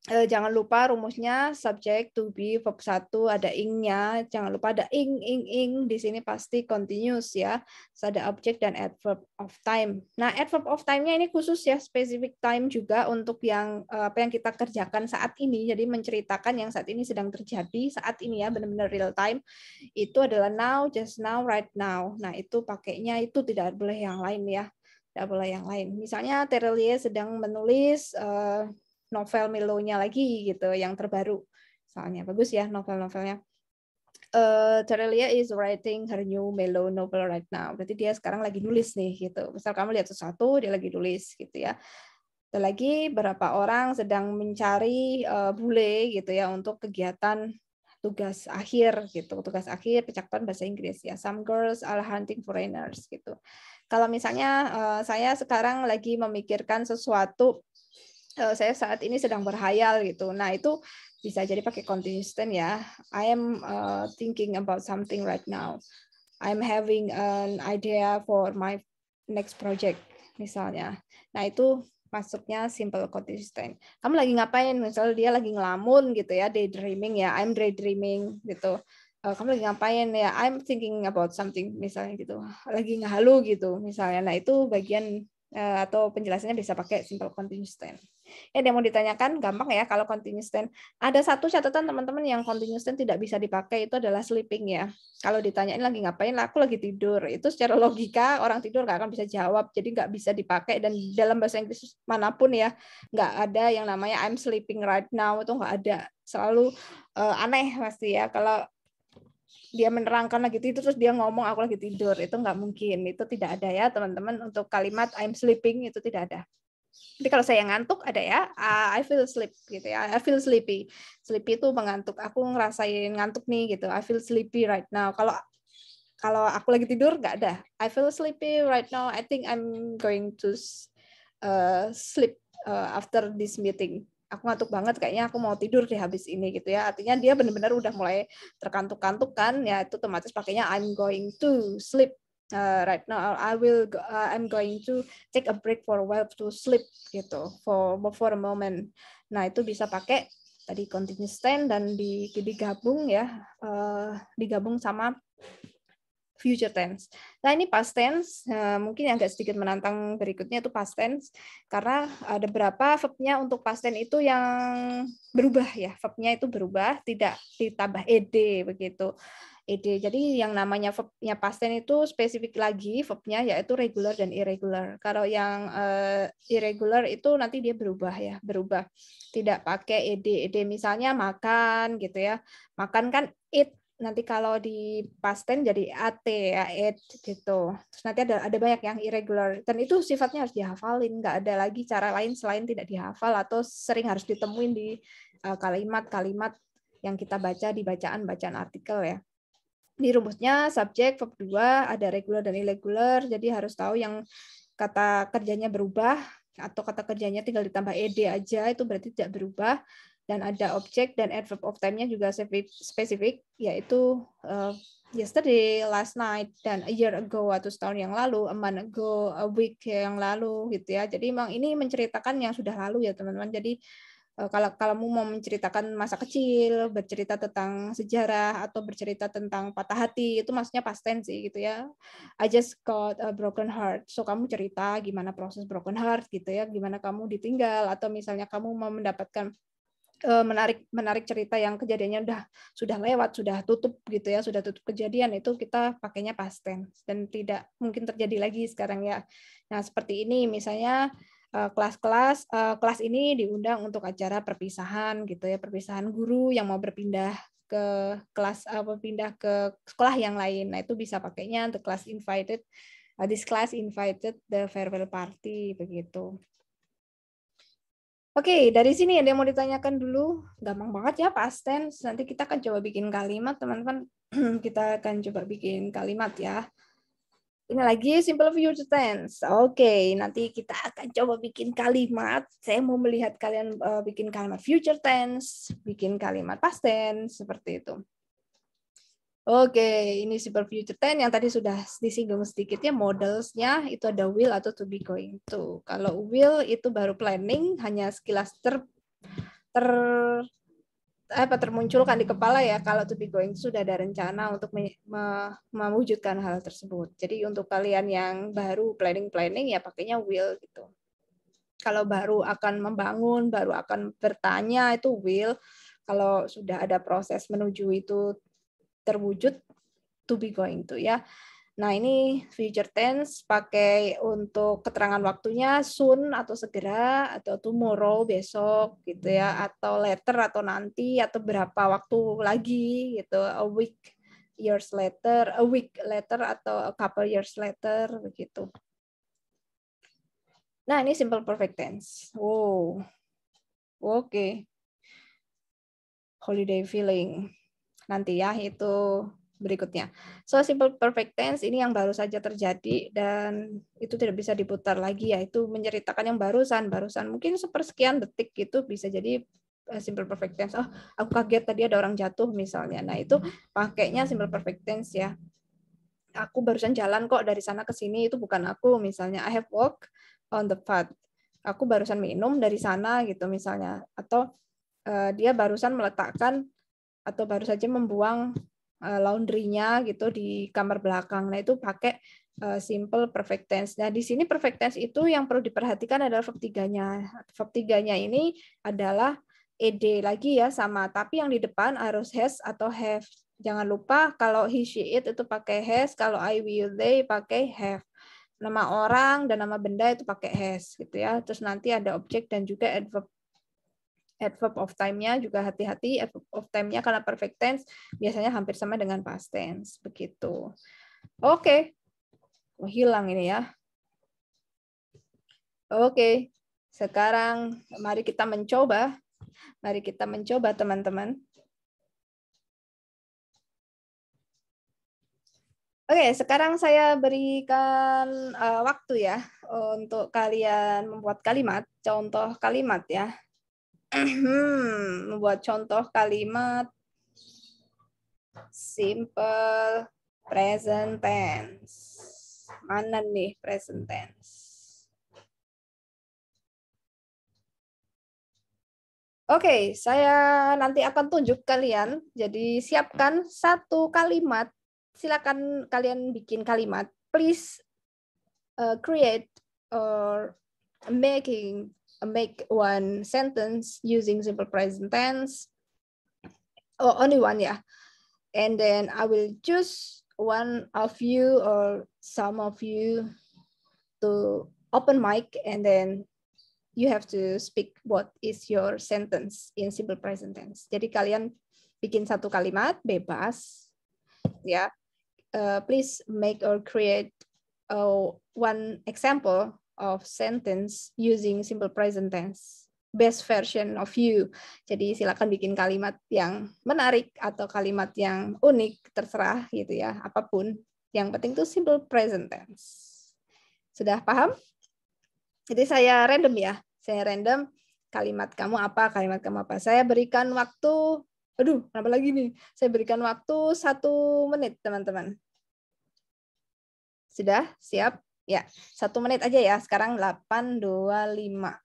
jangan lupa rumusnya subject to be verb 1 ada ing-nya, jangan lupa ada ing di sini pasti continuous ya. So, ada object dan adverb of time. Nah, adverb of time-nya ini khusus ya, specific time juga untuk yang apa yang kita kerjakan saat ini. Jadi menceritakan yang saat ini sedang terjadi saat ini ya, benar-benar real time. Itu adalah now, just now, right now. Nah, itu pakainya itu tidak boleh yang lain ya. Tidak boleh yang lain. Misalnya Terelie sedang menulis novel Milo-nya lagi gitu yang terbaru. Soalnya bagus ya novel-novelnya. Terelia is writing her new Milo novel right now. Berarti dia sekarang lagi nulis nih gitu. Misal kamu lihat sesuatu dia lagi nulis gitu ya. Ada lagi beberapa orang sedang mencari bule gitu ya untuk kegiatan tugas akhir gitu. Tugas akhir pencaksulan bahasa Inggris ya. Some girls are hunting foreigners gitu. Kalau misalnya saya sekarang lagi memikirkan sesuatu, saya saat ini sedang berhayal gitu. Nah, itu bisa jadi pakai continuous tense ya. I am thinking about something right now. I'm having an idea for my next project misalnya. Nah, itu masuknya simple continuous tense. Kamu lagi ngapain? Misalnya dia lagi ngelamun gitu ya, daydreaming ya. I'm daydreaming gitu. Kamu lagi ngapain ya? I'm thinking about something misalnya gitu. Lagi ngehalu gitu misalnya. Nah, itu bagian atau penjelasannya bisa pakai simple continuous tense. Ya, yang mau ditanyakan gampang ya kalau continuous tense. Ada satu catatan teman-teman yang continuous tense tidak bisa dipakai, itu adalah sleeping ya. Kalau ditanyain lagi ngapain, aku lagi tidur. Itu secara logika orang tidur nggak akan bisa jawab, jadi nggak bisa dipakai. Dan dalam bahasa Inggris manapun ya, nggak ada yang namanya I'm sleeping right now, itu nggak ada. Selalu aneh pasti ya kalau dia menerangkan lagi tidur terus dia ngomong aku lagi tidur, itu nggak mungkin, itu tidak ada ya teman-teman. Untuk kalimat I'm sleeping itu tidak ada. Jadi kalau saya ngantuk ada ya, I feel sleep gitu ya, I feel sleepy. Sleepy itu mengantuk, aku ngerasain ngantuk nih gitu, I feel sleepy right now. Kalau aku lagi tidur nggak ada, I feel sleepy right now, I think I'm going to sleep after this meeting. Aku ngantuk banget, kayaknya aku mau tidur deh habis ini gitu ya. Artinya dia benar-benar udah mulai terkantuk-kantuk kan, ya itu otomatis pakainya I'm going to sleep right now. I'm going to take a break for a while to sleep gitu, for a moment. Nah itu bisa pakai tadi continuous tense dan digabung ya, digabung sama future tense. Nah ini past tense, mungkin yang agak sedikit menantang berikutnya itu past tense, karena ada beberapa verbnya untuk past tense itu yang berubah ya, verbnya itu berubah, tidak ditambah ed begitu. ed. Jadi yang namanya verb-nya past tense itu spesifik lagi verb-nya yaitu regular dan irregular. Kalau yang irregular itu nanti dia berubah ya, berubah. Tidak pakai ed. Ed misalnya makan gitu ya. Makan kan eat. Nanti kalau di past tense jadi at ya, ate gitu. Terus nanti ada banyak yang irregular dan itu sifatnya harus dihafalin, nggak ada lagi cara lain selain tidak dihafal atau sering harus ditemuin di kalimat-kalimat yang kita baca di bacaan-bacaan artikel ya. Di rumusnya subjek verb 2 ada regular dan irregular, jadi harus tahu yang kata kerjanya berubah atau kata kerjanya tinggal ditambah ed aja itu berarti tidak berubah. Dan ada objek dan adverb of time-nya juga spesifik, yaitu yesterday, last night, dan a year ago atau setahun yang lalu, a month ago, a week yang lalu gitu ya. Jadi memang ini menceritakan yang sudah lalu ya teman-teman. Jadi kalau kamu mau menceritakan masa kecil, bercerita tentang sejarah atau bercerita tentang patah hati, itu maksudnya past tense sih gitu ya. I just got a broken heart. So kamu cerita gimana proses broken heart gitu ya, gimana kamu ditinggal atau misalnya kamu mau mendapatkan menarik cerita yang kejadiannya sudah lewat, sudah tutup gitu ya, sudah tutup kejadian, itu kita pakainya past tense dan tidak mungkin terjadi lagi sekarang ya. Nah, seperti ini misalnya kelas ini diundang untuk acara perpisahan gitu ya, perpisahan guru yang mau berpindah ke kelas pindah ke sekolah yang lain. Nah, itu bisa pakainya the class invited, this class invited the farewell party begitu. Oke, dari sini ada yang mau ditanyakan dulu? Gampang banget ya past tense. Nanti kita akan coba bikin kalimat, teman-teman. Kita akan coba bikin kalimat ya. Ini lagi simple future tense. Oke, nanti kita akan coba bikin kalimat. Saya mau melihat kalian bikin kalimat future tense, bikin kalimat past tense, seperti itu. Oke, ini simple future tense yang tadi sudah disinggung sedikit ya, modelsnya itu ada will atau to be going to. Kalau will itu baru planning, hanya sekilas termunculkan di kepala ya. Kalau to be going sudah ada rencana untuk mewujudkan hal tersebut. Jadi untuk kalian yang baru planning ya pakainya will gitu. Kalau baru akan membangun, baru akan bertanya itu will. Kalau sudah ada proses menuju itu terwujud, to be going to ya. Nah, ini future tense pakai untuk keterangan waktunya soon atau segera atau tomorrow besok gitu ya, atau later atau nanti atau berapa waktu lagi gitu, a week, years later, a week later atau a couple years later begitu. Nah, ini simple perfect tense. Wow. Oke. Holiday feeling. Nanti ya itu berikutnya. So simple perfect tense ini yang baru saja terjadi dan itu tidak bisa diputar lagi ya. Itu menceritakan yang barusan mungkin sepersekian detik gitu bisa jadi simple perfect tense. Oh, aku kaget tadi ada orang jatuh misalnya. Nah, itu pakainya simple perfect tense ya. Aku barusan jalan kok dari sana ke sini, itu bukan aku misalnya. I have walked on the path. Aku barusan minum dari sana gitu misalnya. Atau dia barusan meletakkan atau baru saja membuang laundry-nya gitu di kamar belakang. Nah, itu pakai simple perfect tense. Nah, di sini perfect tense itu yang perlu diperhatikan adalah verb 3-nya. Verb 3-nya ini adalah ed lagi ya sama, tapi yang di depan harus has atau have. Jangan lupa kalau he, she, it itu pakai has, kalau I, we, they pakai have. Nama orang dan nama benda itu pakai has gitu ya. Terus nanti ada objek dan juga adverb of time-nya juga hati-hati, adverb of time-nya karena perfect tense biasanya hampir sama dengan past tense begitu. Oke. Oh, hilang ini ya. Oke. Sekarang mari kita mencoba. Mari kita mencoba teman-teman. Oke, sekarang saya berikan waktu ya untuk kalian membuat kalimat, contoh kalimat ya. Membuat contoh kalimat simple present tense. Mana nih present tense? Oke, saya nanti akan tunjuk kalian. Jadi siapkan satu kalimat. Silakan kalian bikin kalimat. Please create or make one sentence using simple present tense. Oh, only one ya. And then I will choose one of you or some of you to open mic, and then you have to speak what is your sentence in simple present tense. Jadi kalian bikin satu kalimat bebas, ya. Please make or create one example of sentence using simple present tense. Best version of you. Jadi silakan bikin kalimat yang menarik atau kalimat yang unik, terserah gitu ya, apapun. Yang penting itu simple present tense. Sudah paham? Jadi saya random ya. Saya random kalimat kamu apa, kalimat kamu apa. Saya berikan waktu, aduh, kenapa lagi nih? Saya berikan waktu 1 menit, teman-teman. Sudah? Siap? Ya, 1 menit aja ya. Sekarang 8:25.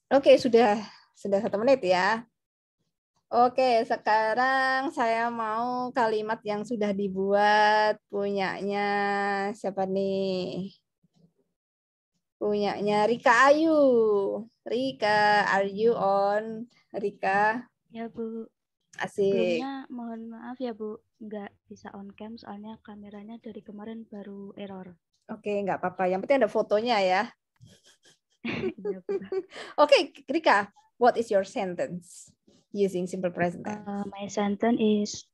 Oke, sudah 1 menit ya. Oke, sekarang saya mau kalimat yang sudah dibuat punyanya siapa nih? Punyanya Rika Ayu. Rika, are you on? Rika? Ya, Bu. Asik. Sebelumnya mohon maaf ya, Bu. Nggak bisa on cam soalnya kameranya dari kemarin baru error. Oke, nggak apa-apa. Yang penting ada fotonya ya. Ya, Bu. Oke, Rika, what is your sentence using simple present tense? My sentence is,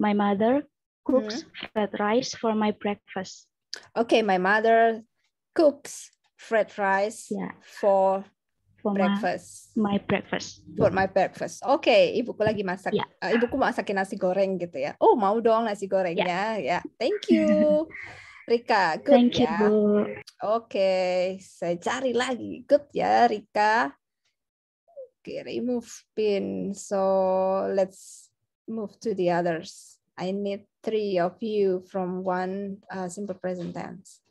my mother cooks fried rice for my breakfast. Okay, my mother cooks fried rice for breakfast. My breakfast. For my breakfast. Oke, ibuku lagi masak. Yeah. Ibuku masakin nasi goreng gitu ya. Oh, mau dong nasi gorengnya. Ya, thank you. Rika, good. Thank you, ya. Bu. Oke, saya cari lagi. Good ya, Rika. Oke, remove pin. So, let's move to the others. I need 3 of you from one simple present tense.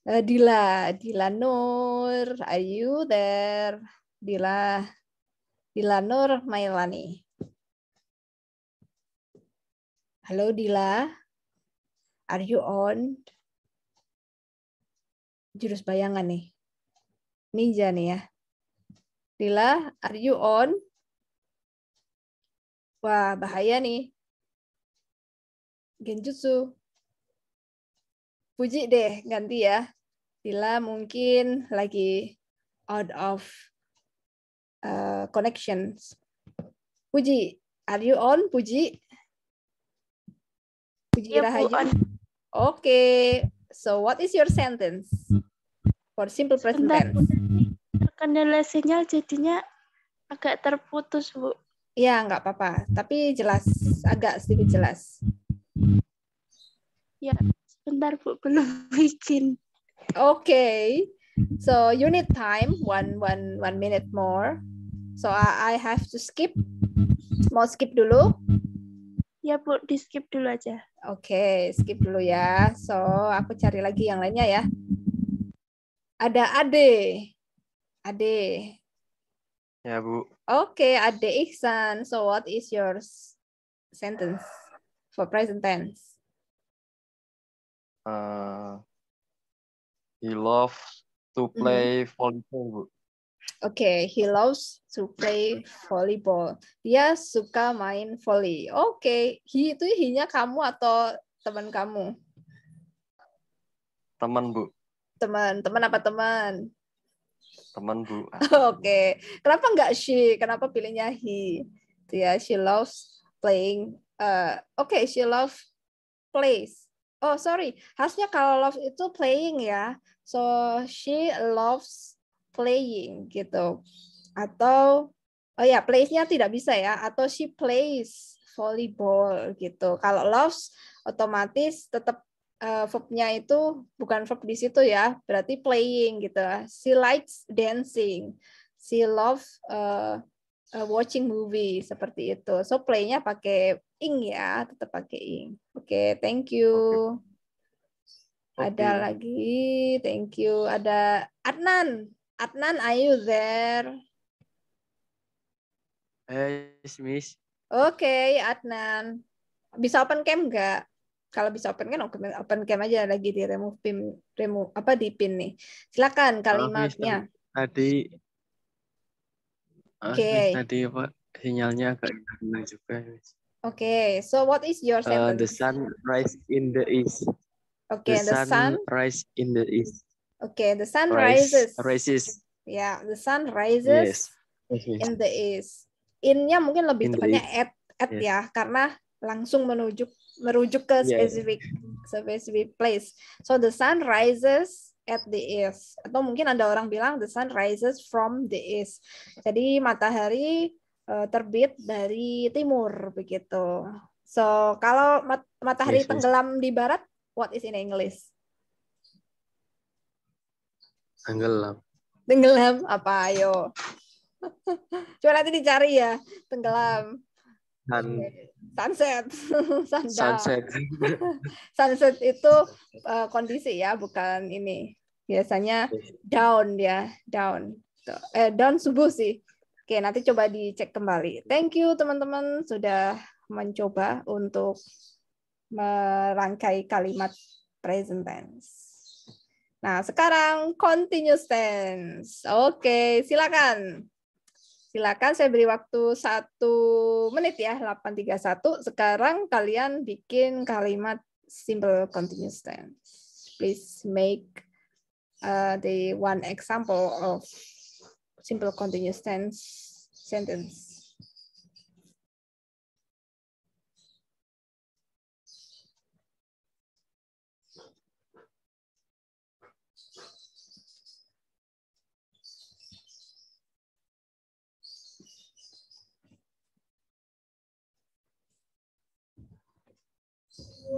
Dila Nur, are you there? Dila Nur Mailani. Halo Dila, are you on? Jurus bayangan nih, ninja nih ya. Dila, are you on? Wah, bahaya nih. Genjutsu. Puji deh, ganti ya. Dila mungkin lagi out of connections. Puji, are you on, Puji? Puji Ya, Bu, Rahayu. Oke, so what is your sentence for simple present tense? Kendala sinyal jadinya agak terputus, Bu. Ya, nggak apa-apa. Tapi jelas, agak sedikit jelas. Ya, sebentar, Bu, belum bikin. Okay, so you need time, one minute more. So I have to skip. Mau skip dulu? Ya, Bu, di skip dulu aja. Oke, skip dulu ya. So aku cari lagi yang lainnya ya. Ada Ade. Ade. Ya, Bu. Oke, Ade Ihsan. So what is your sentence for present tense? He loves to play volleyball, Bu. Oke, he loves to play volleyball. Dia suka main volley. Oke, he itu he-nya kamu atau teman kamu? Teman, Bu. Teman apa teman? Teman, Bu. Oke, kenapa nggak she? Kenapa pilihnya he? Dia, she loves playing. Oke, she loves plays. Oh, sorry. Harusnya kalau love itu playing ya. So, she loves playing gitu. Atau oh ya, plays-nya tidak bisa ya, atau she plays volleyball gitu. Kalau loves otomatis tetap verb-nya itu bukan verb di situ ya, berarti playing gitu. She likes dancing. She loves watching movie seperti itu. So play-nya pakai ing ya, tetap pakai ing. Oke, thank you. Ada lagi, thank you. Ada Adnan. Adnan, are you there? Yes, Miss. Oke, Adnan. Bisa open cam nggak? Kalau bisa open kan open cam aja, lagi di remove apa di pin nih. Silakan kalimatnya. Tadi Oke. tadi apa sinyalnya agak hilang juga, Miss. Oke, so what is your sentence? The sun rise in the east. Okay, the sun rise in the east. Okay, the sun rises. Rises. Yeah, the sun rises in the east. In-nya mungkin lebih tepatnya at ya, karena langsung merujuk ke specific place. So the sun rises at the east. Atau mungkin ada orang bilang the sun rises from the east. Jadi matahari terbit dari timur begitu. So kalau matahari tenggelam di barat, what is in English? Tenggelam. Tenggelam apa? Ayo. Coba nanti dicari ya. Tenggelam. Sunset. Sunset. Sunset itu kondisi ya, bukan ini. Biasanya down ya, down. Down subuh sih. Oke, nanti coba dicek kembali. Thank you teman-teman sudah mencoba untuk merangkai kalimat present tense. Nah, sekarang continuous tense. Oke, silakan. Silakan, saya beri waktu 1 menit ya, 8:31. Sekarang kalian bikin kalimat simple continuous tense. Please make the one example of simple continuous tense sentence.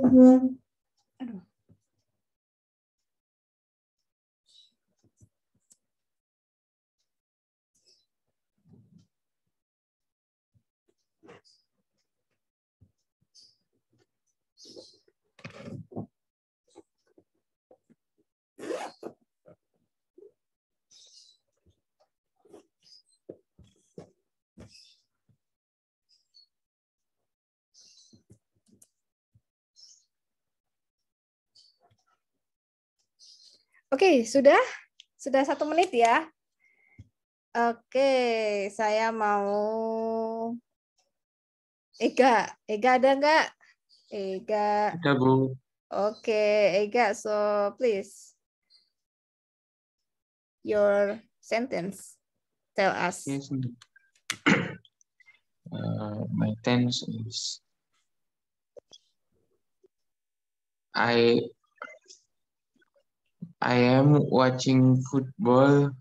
Aduh. Oke, sudah 1 menit ya. Oke, saya mau Ega ada nggak? Ega. Ada, Bu. Oke, Ega, so please your sentence tell us. Yes. My tense is I am watching football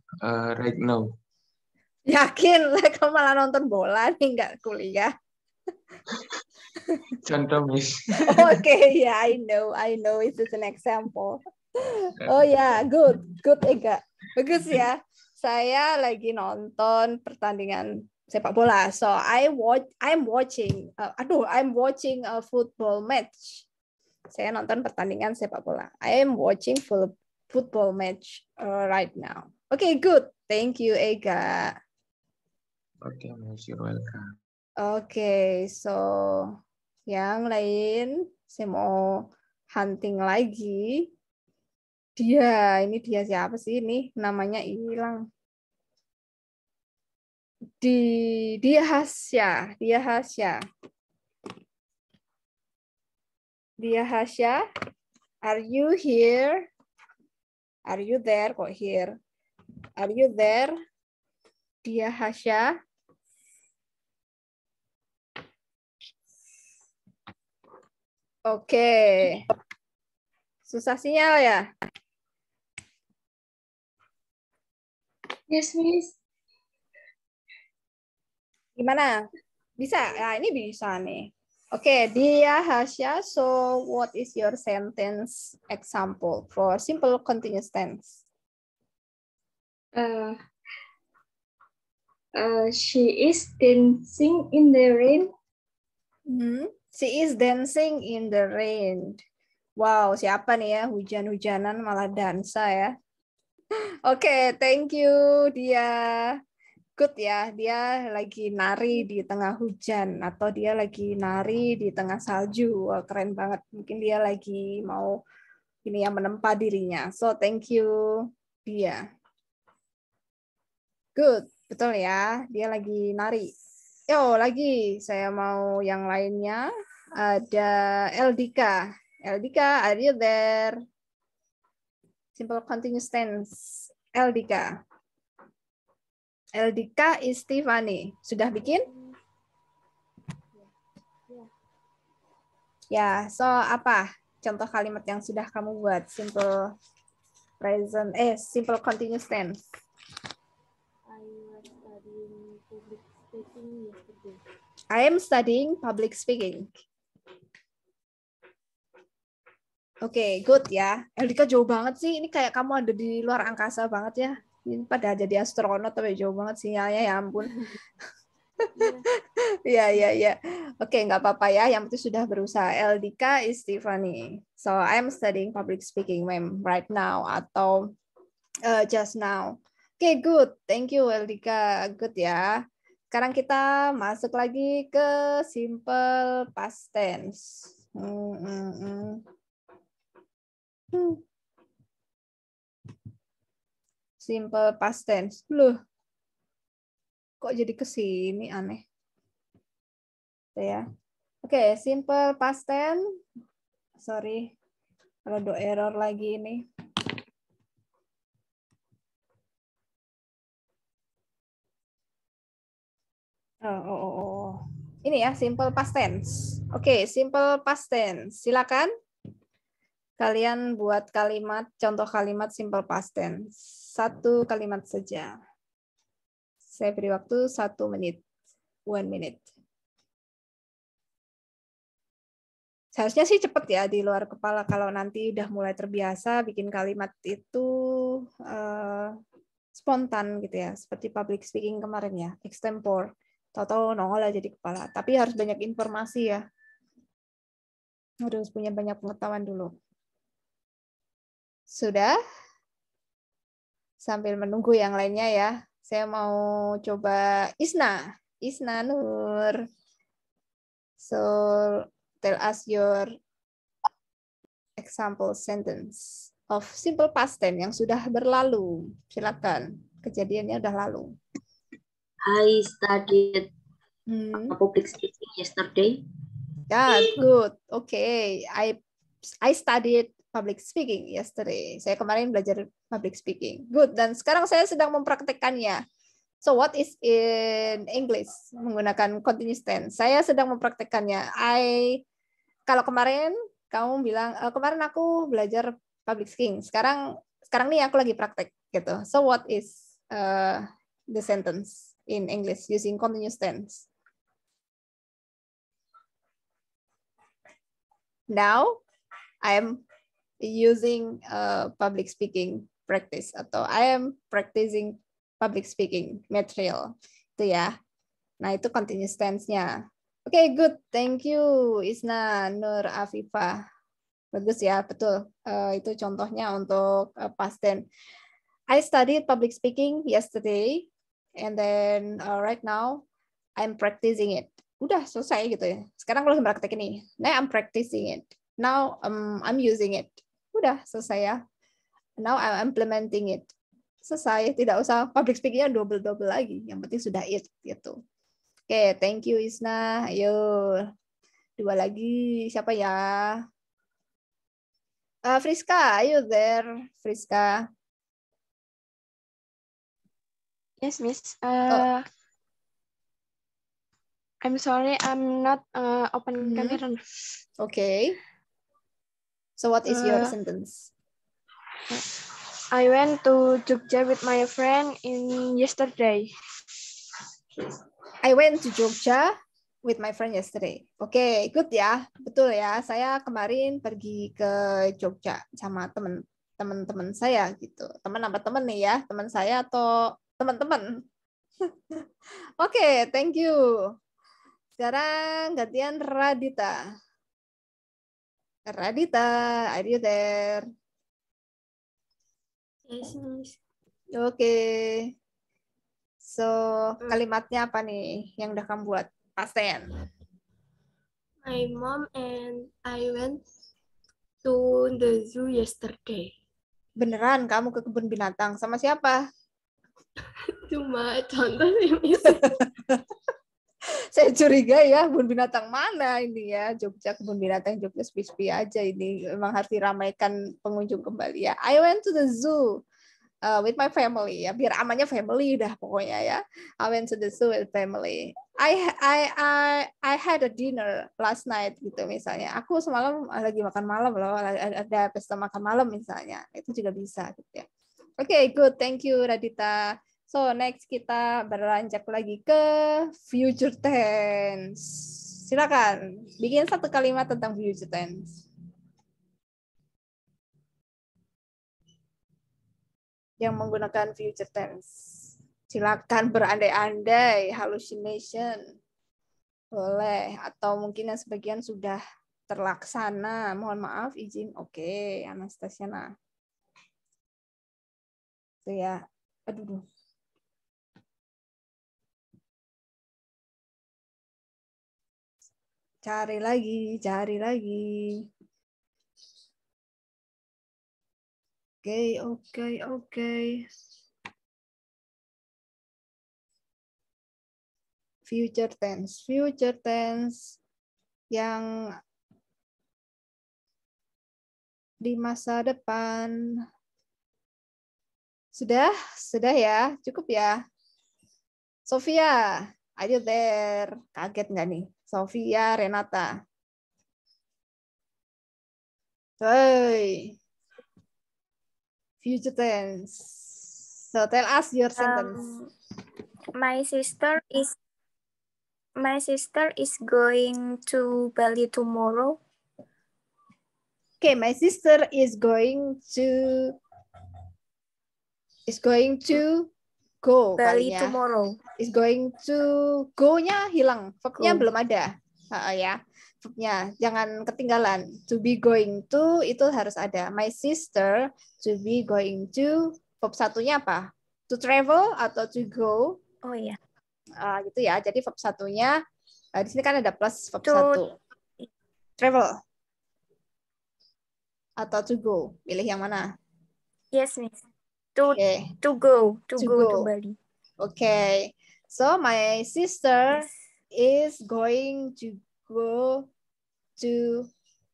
right now. Yakin lah kamu malah nonton bola nih, nggak kuliah. Contoh, Miss. Oke, ya, I know it's just an example. Oh ya, good Ega. Bagus ya. Saya lagi nonton pertandingan sepak bola. So I'm watching a football match. Saya nonton pertandingan sepak bola. I am watching football match right now. Okay, good. Thank you, Ega. Okay, Miss, you're welcome. Okay, so yang lain saya mau hunting lagi. Ini dia siapa sih ini? Namanya hilang. Dia Hasya. Are you here? Are you there? Kok here? Are you there? Dia Hasya. Oke. Susah sinyal ya? Yes, Miss. Gimana? Bisa? Ya, ini bisa nih. Okay, Dia, Hasya, so what is your sentence example for simple continuous tense? She is dancing in the rain. She is dancing in the rain. Wow, siapa nih ya hujan-hujanan malah dansa ya. Oke, thank you Dia. Good ya, dia lagi nari di tengah hujan atau dia lagi nari di tengah salju. Wah, keren banget. Mungkin dia lagi mau ini yang menempa dirinya. So thank you dia. Good, betul ya. Dia lagi nari. Yo, lagi saya mau yang lainnya. Ada Eldika. Eldika, are you there? Simple continuous tense. Eldika. Eldika Istifani. Sudah bikin? Ya, so apa? Contoh kalimat yang sudah kamu buat. Simple present, simple continuous tense. I am studying public speaking. Oke, good ya. Eldika jauh banget sih. Ini kayak kamu ada di luar angkasa banget ya. Ini pada jadi astronot tapi jauh banget sinyalnya, ya ampun. Ya. Oke, nggak apa-apa ya. Yang penting sudah berusaha. Eldika Istifani. So I'm studying public speaking, ma'am, right now atau just now. Oke, good. Thank you, Eldika. Good ya. Sekarang kita masuk lagi ke simple past tense. Simple past tense. Loh, kok jadi ke sini aneh. Ya. Oke, simple past tense. Sorry. Kalau error lagi ini. Ini ya, simple past tense. Oke, simple past tense. Silakan kalian buat kalimat, contoh kalimat simple past tense. 1 kalimat saja. Saya beri waktu 1 menit. 1 minute. Seharusnya sih cepet ya di luar kepala. Kalau nanti udah mulai terbiasa bikin kalimat itu spontan gitu ya. Seperti public speaking kemarin ya. Extempore. Tahu-tahu nongol aja di kepala. Tapi harus banyak informasi ya. Harus punya banyak pengetahuan dulu. Sudah? Sambil menunggu yang lainnya ya. Saya mau coba Isna. Isna Nur. So, tell us your example sentence of simple past tense yang sudah berlalu. Silakan. Kejadiannya udah lalu. I studied public speaking yesterday. Yeah, good. Okay. I studied public speaking yesterday. Saya kemarin belajar public speaking. Good. Dan sekarang saya sedang mempraktekkannya. So what is in English menggunakan continuous tense? Saya sedang mempraktekkannya. Kalau kemarin kamu bilang kemarin aku belajar public speaking. Sekarang nih aku lagi praktek gitu. So what is the sentence in English using continuous tense? Now I am using public speaking practice atau I am practicing public speaking material itu ya. Nah itu continuous tense-nya. Oke, good. Thank you Isna Nur Afifah. Bagus ya, betul. Itu contohnya untuk past tense. I studied public speaking yesterday and then right now I'm practicing it. Udah selesai gitu ya. Sekarang aku lagi praktek ini. Now I'm practicing it. Now I'm using it. Udah selesai ya. Now I'm implementing it. Selesai, tidak usah public speaking-nya double-double lagi. Yang penting sudah it gitu. Oke, thank you Isna. Ayo. 2 lagi. Siapa ya? Friska, are you there? Friska. Yes, Miss. I'm sorry, I'm not open camera. Okay. So what is your sentence? I went to Jogja with my friend yesterday. I went to Jogja with my friend yesterday. Oke, good ya. Betul ya. Saya kemarin pergi ke Jogja sama teman-teman saya gitu. Teman apa teman nih ya? Teman saya atau teman-teman? Oke, thank you. Sekarang gantian Radita. Radita, are you there? Yes, Miss. Oke. So, kalimatnya apa nih yang udah kamu buat? Past tense. My mom and I went to the zoo yesterday. Beneran kamu ke kebun binatang sama siapa? Cuma contoh sih, Miss. Saya curiga ya, kebun binatang mana ini ya? Jogja, kebun binatang Jogja sepi-sepi aja ini. Memang harus diramaikan pengunjung kembali ya. I went to the zoo with my family ya, biar amannya family dah pokoknya ya. I went to the zoo with family. I had a dinner last night gitu misalnya. Aku semalam lagi makan malam loh, ada pesta makan malam misalnya. Itu juga bisa gitu ya. Oke, good. Thank you Radita. So, next kita beranjak lagi ke future tense. Silakan, bikin satu kalimat tentang future tense. Yang menggunakan future tense. Silakan berandai-andai, hallucination. Boleh, atau mungkin yang sebagian sudah terlaksana. Mohon maaf, izin. Oke, Anastasia. Nah. Itu ya. Aduh. Cari lagi. Oke. Future tense yang di masa depan. Sudah ya, cukup ya. Sofia, are you there? Kaget nggak nih? Sofia, Renata. Hey. Future tense. So tell us your sentence. My sister is going to Bali tomorrow. Okay, my sister is going to go Bali kalinya. Tomorrow. Is going to go-nya hilang, verb-nya belum ada. Ya, verb-nya jangan ketinggalan. To be going to itu harus ada. My sister to be going to, verb satunya apa? To travel atau to go? Oh iya. Gitu ya. Jadi verb satunya di sini kan ada plus verb To, satu. Travel atau to go? Pilih yang mana? Yes, Miss. To go to Bali. Okay. So my sister is going to go to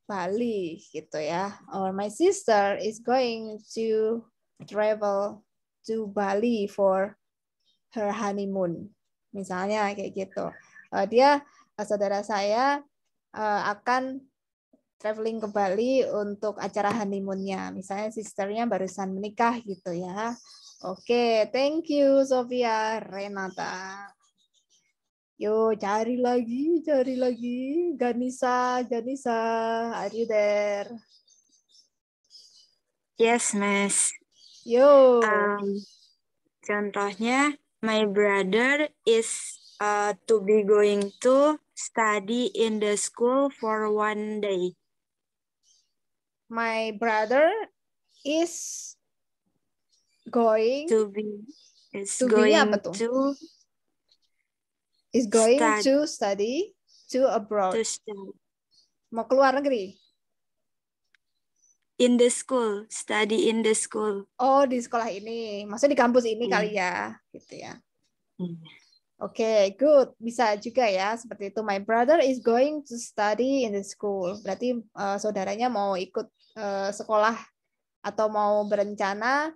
Bali gitu ya. Or my sister is going to travel to Bali for her honeymoon. Misalnya kayak gitu. Saudara saya akan traveling ke Bali untuk acara honeymoon-nya. Misalnya sisternya barusan menikah gitu ya. Oke, thank you Sofia, Renata. Yo, cari lagi. Ganisa, are you there? Yes, Miss. Yo. Contohnya, my brother is to be going to study in the school for one day. My brother is going to study to abroad. Mau keluar negeri? In the school, study in the school. Oh, di sekolah ini. Maksudnya di kampus ini kali ya, gitu ya. Oke, good. Bisa juga ya, seperti itu. My brother is going to study in the school. Berarti saudaranya mau ikut sekolah atau mau berencana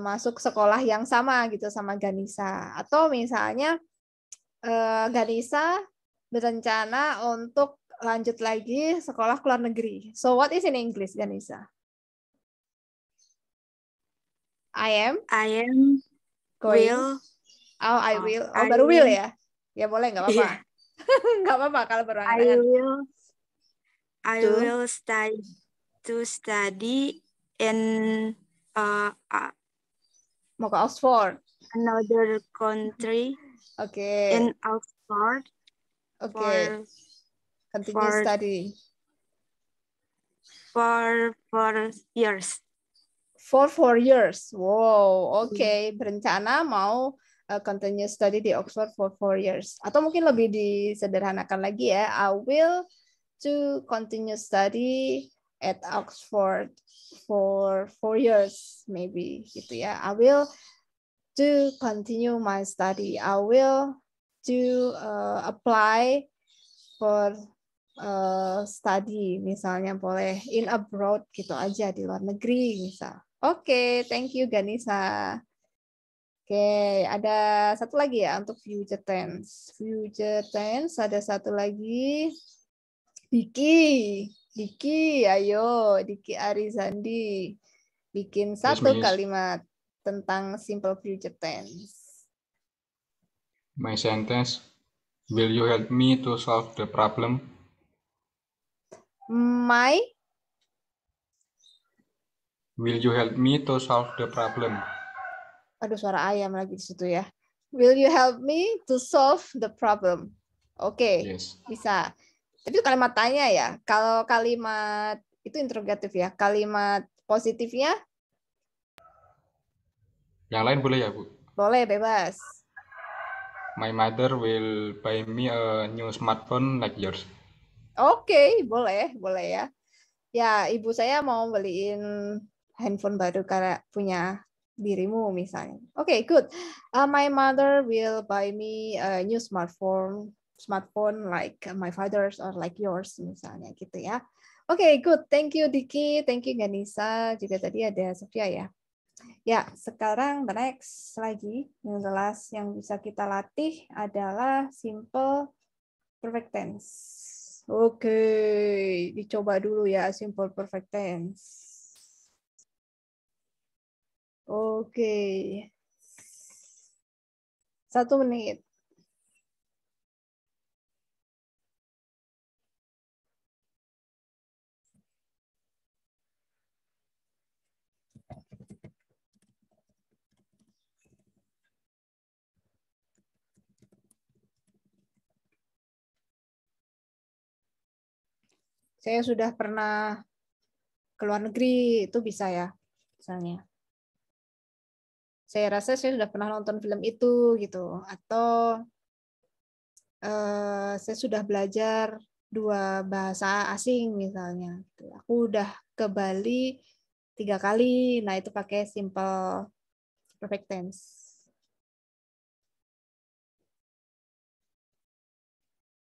masuk sekolah yang sama gitu sama Ganisa. Atau misalnya Ganisa berencana untuk lanjut lagi sekolah ke luar negeri. So what is in English, Ganisa? I am going. Will. Oh, I will. Oh, baru will ya? Ya boleh, nggak apa-apa. Nggak apa-apa kalau berangan-angan. I will study in mau ke Oxford. Another country. Okay. In Oxford. Okay. Continue study. For 4 years. For 4 years. Wow. Okay. Berencana mau continue study di Oxford for 4 years. Atau mungkin lebih disederhanakan lagi ya. I will to continue study at Oxford for 4 years maybe gitu ya. I will to continue my study. I will to apply for study misalnya boleh in abroad gitu aja di luar negeri misal. Oke, thank you Ganisa. Oke, ada satu lagi ya untuk future tense. Future tense ada satu lagi. Diki, ayo Diki Arizandi bikin satu kalimat tentang simple future tense. My sentence, will you help me to solve the problem? Will you help me to solve the problem? Aduh, suara ayam lagi di situ ya. Will you help me to solve the problem? Oke, yes. Bisa. Tapi itu kalimat tanya ya. Kalau kalimat itu interrogatif ya. Kalimat positifnya? Yang lain boleh ya, Bu? Boleh, bebas. My mother will buy me a new smartphone like yours. Oke, boleh ya. Ya, ibu saya mau beliin handphone baru karena punya dirimu misalnya. Oke, good. My mother will buy me a new smartphone like my father's or like yours misalnya gitu ya. Oke, good. Thank you Diki, thank you Ganisa. Juga tadi ada Sofia ya. Ya, sekarang the next lagi yang jelas yang bisa kita latih adalah simple perfect tense. Oke, dicoba dulu ya simple perfect tense. Oke. 1 menit. Saya sudah pernah ke luar negeri, itu bisa ya, misalnya. Saya rasa saya sudah pernah nonton film itu, gitu. Atau saya sudah belajar 2 bahasa asing, misalnya. Aku udah ke Bali 3 kali, nah itu pakai simple perfect tense.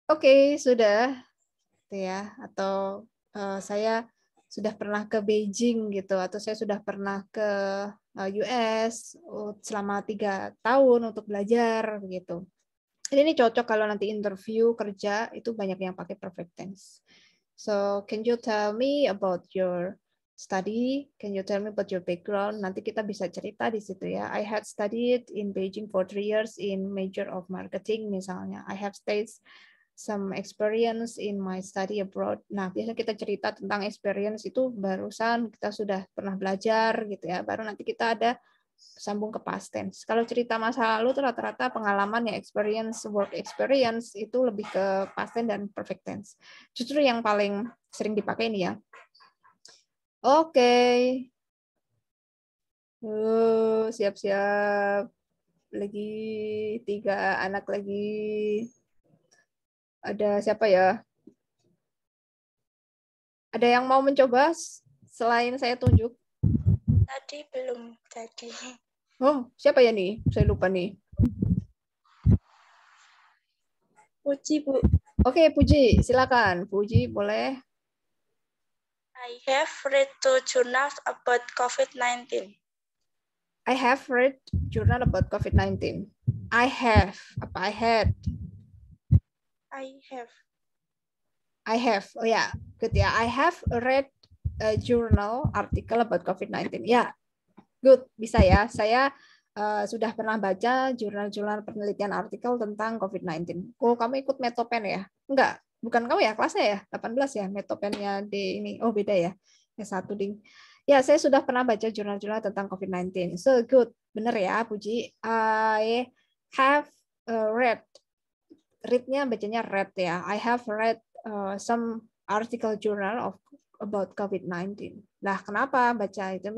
Oke, sudah. Ya, atau saya sudah pernah ke Beijing gitu, atau saya sudah pernah ke US selama 3 tahun untuk belajar begitu. Jadi ini cocok kalau nanti interview kerja itu banyak yang pakai perfect tense. So, can you tell me about your study? Can you tell me about your background? Nanti kita bisa cerita di situ ya. I had studied in Beijing for 3 years in major of marketing misalnya. I have stayed some experience in my study abroad. Nah, biasanya kita cerita tentang experience itu barusan kita sudah pernah belajar gitu ya. Baru nanti kita ada sambung ke past tense. Kalau cerita masa lalu itu rata-rata pengalaman ya, experience, work experience itu lebih ke past tense dan perfect tense. Justru yang paling sering dipakai ini ya. Oke. Siap-siap. Lagi 3 anak lagi. Ada siapa ya? Ada yang mau mencoba selain saya tunjuk? Tadi belum tadi. Oh, siapa ya nih? Saya lupa nih. Puji, Bu. Oke, Puji, silakan. Puji, boleh. I have read 2 journals about COVID-19. I have read journal about COVID-19. I have. Apa I had? I have. Oh ya, good ya. I have read a journal article about COVID-19. Ya, good. Bisa ya. Saya sudah pernah baca jurnal-jurnal penelitian artikel tentang COVID-19. Oh, kamu ikut Metopen ya? Enggak, bukan kamu ya, kelasnya ya? 18 ya, Metopennya di ini. Oh, beda ya. S1, Ding. Ya, saya sudah pernah baca jurnal-jurnal tentang COVID-19. So, good. Bener ya, Puji. I have read. Read-nya bacanya read ya. I have read some article journal about COVID-19. Nah, kenapa baca itu?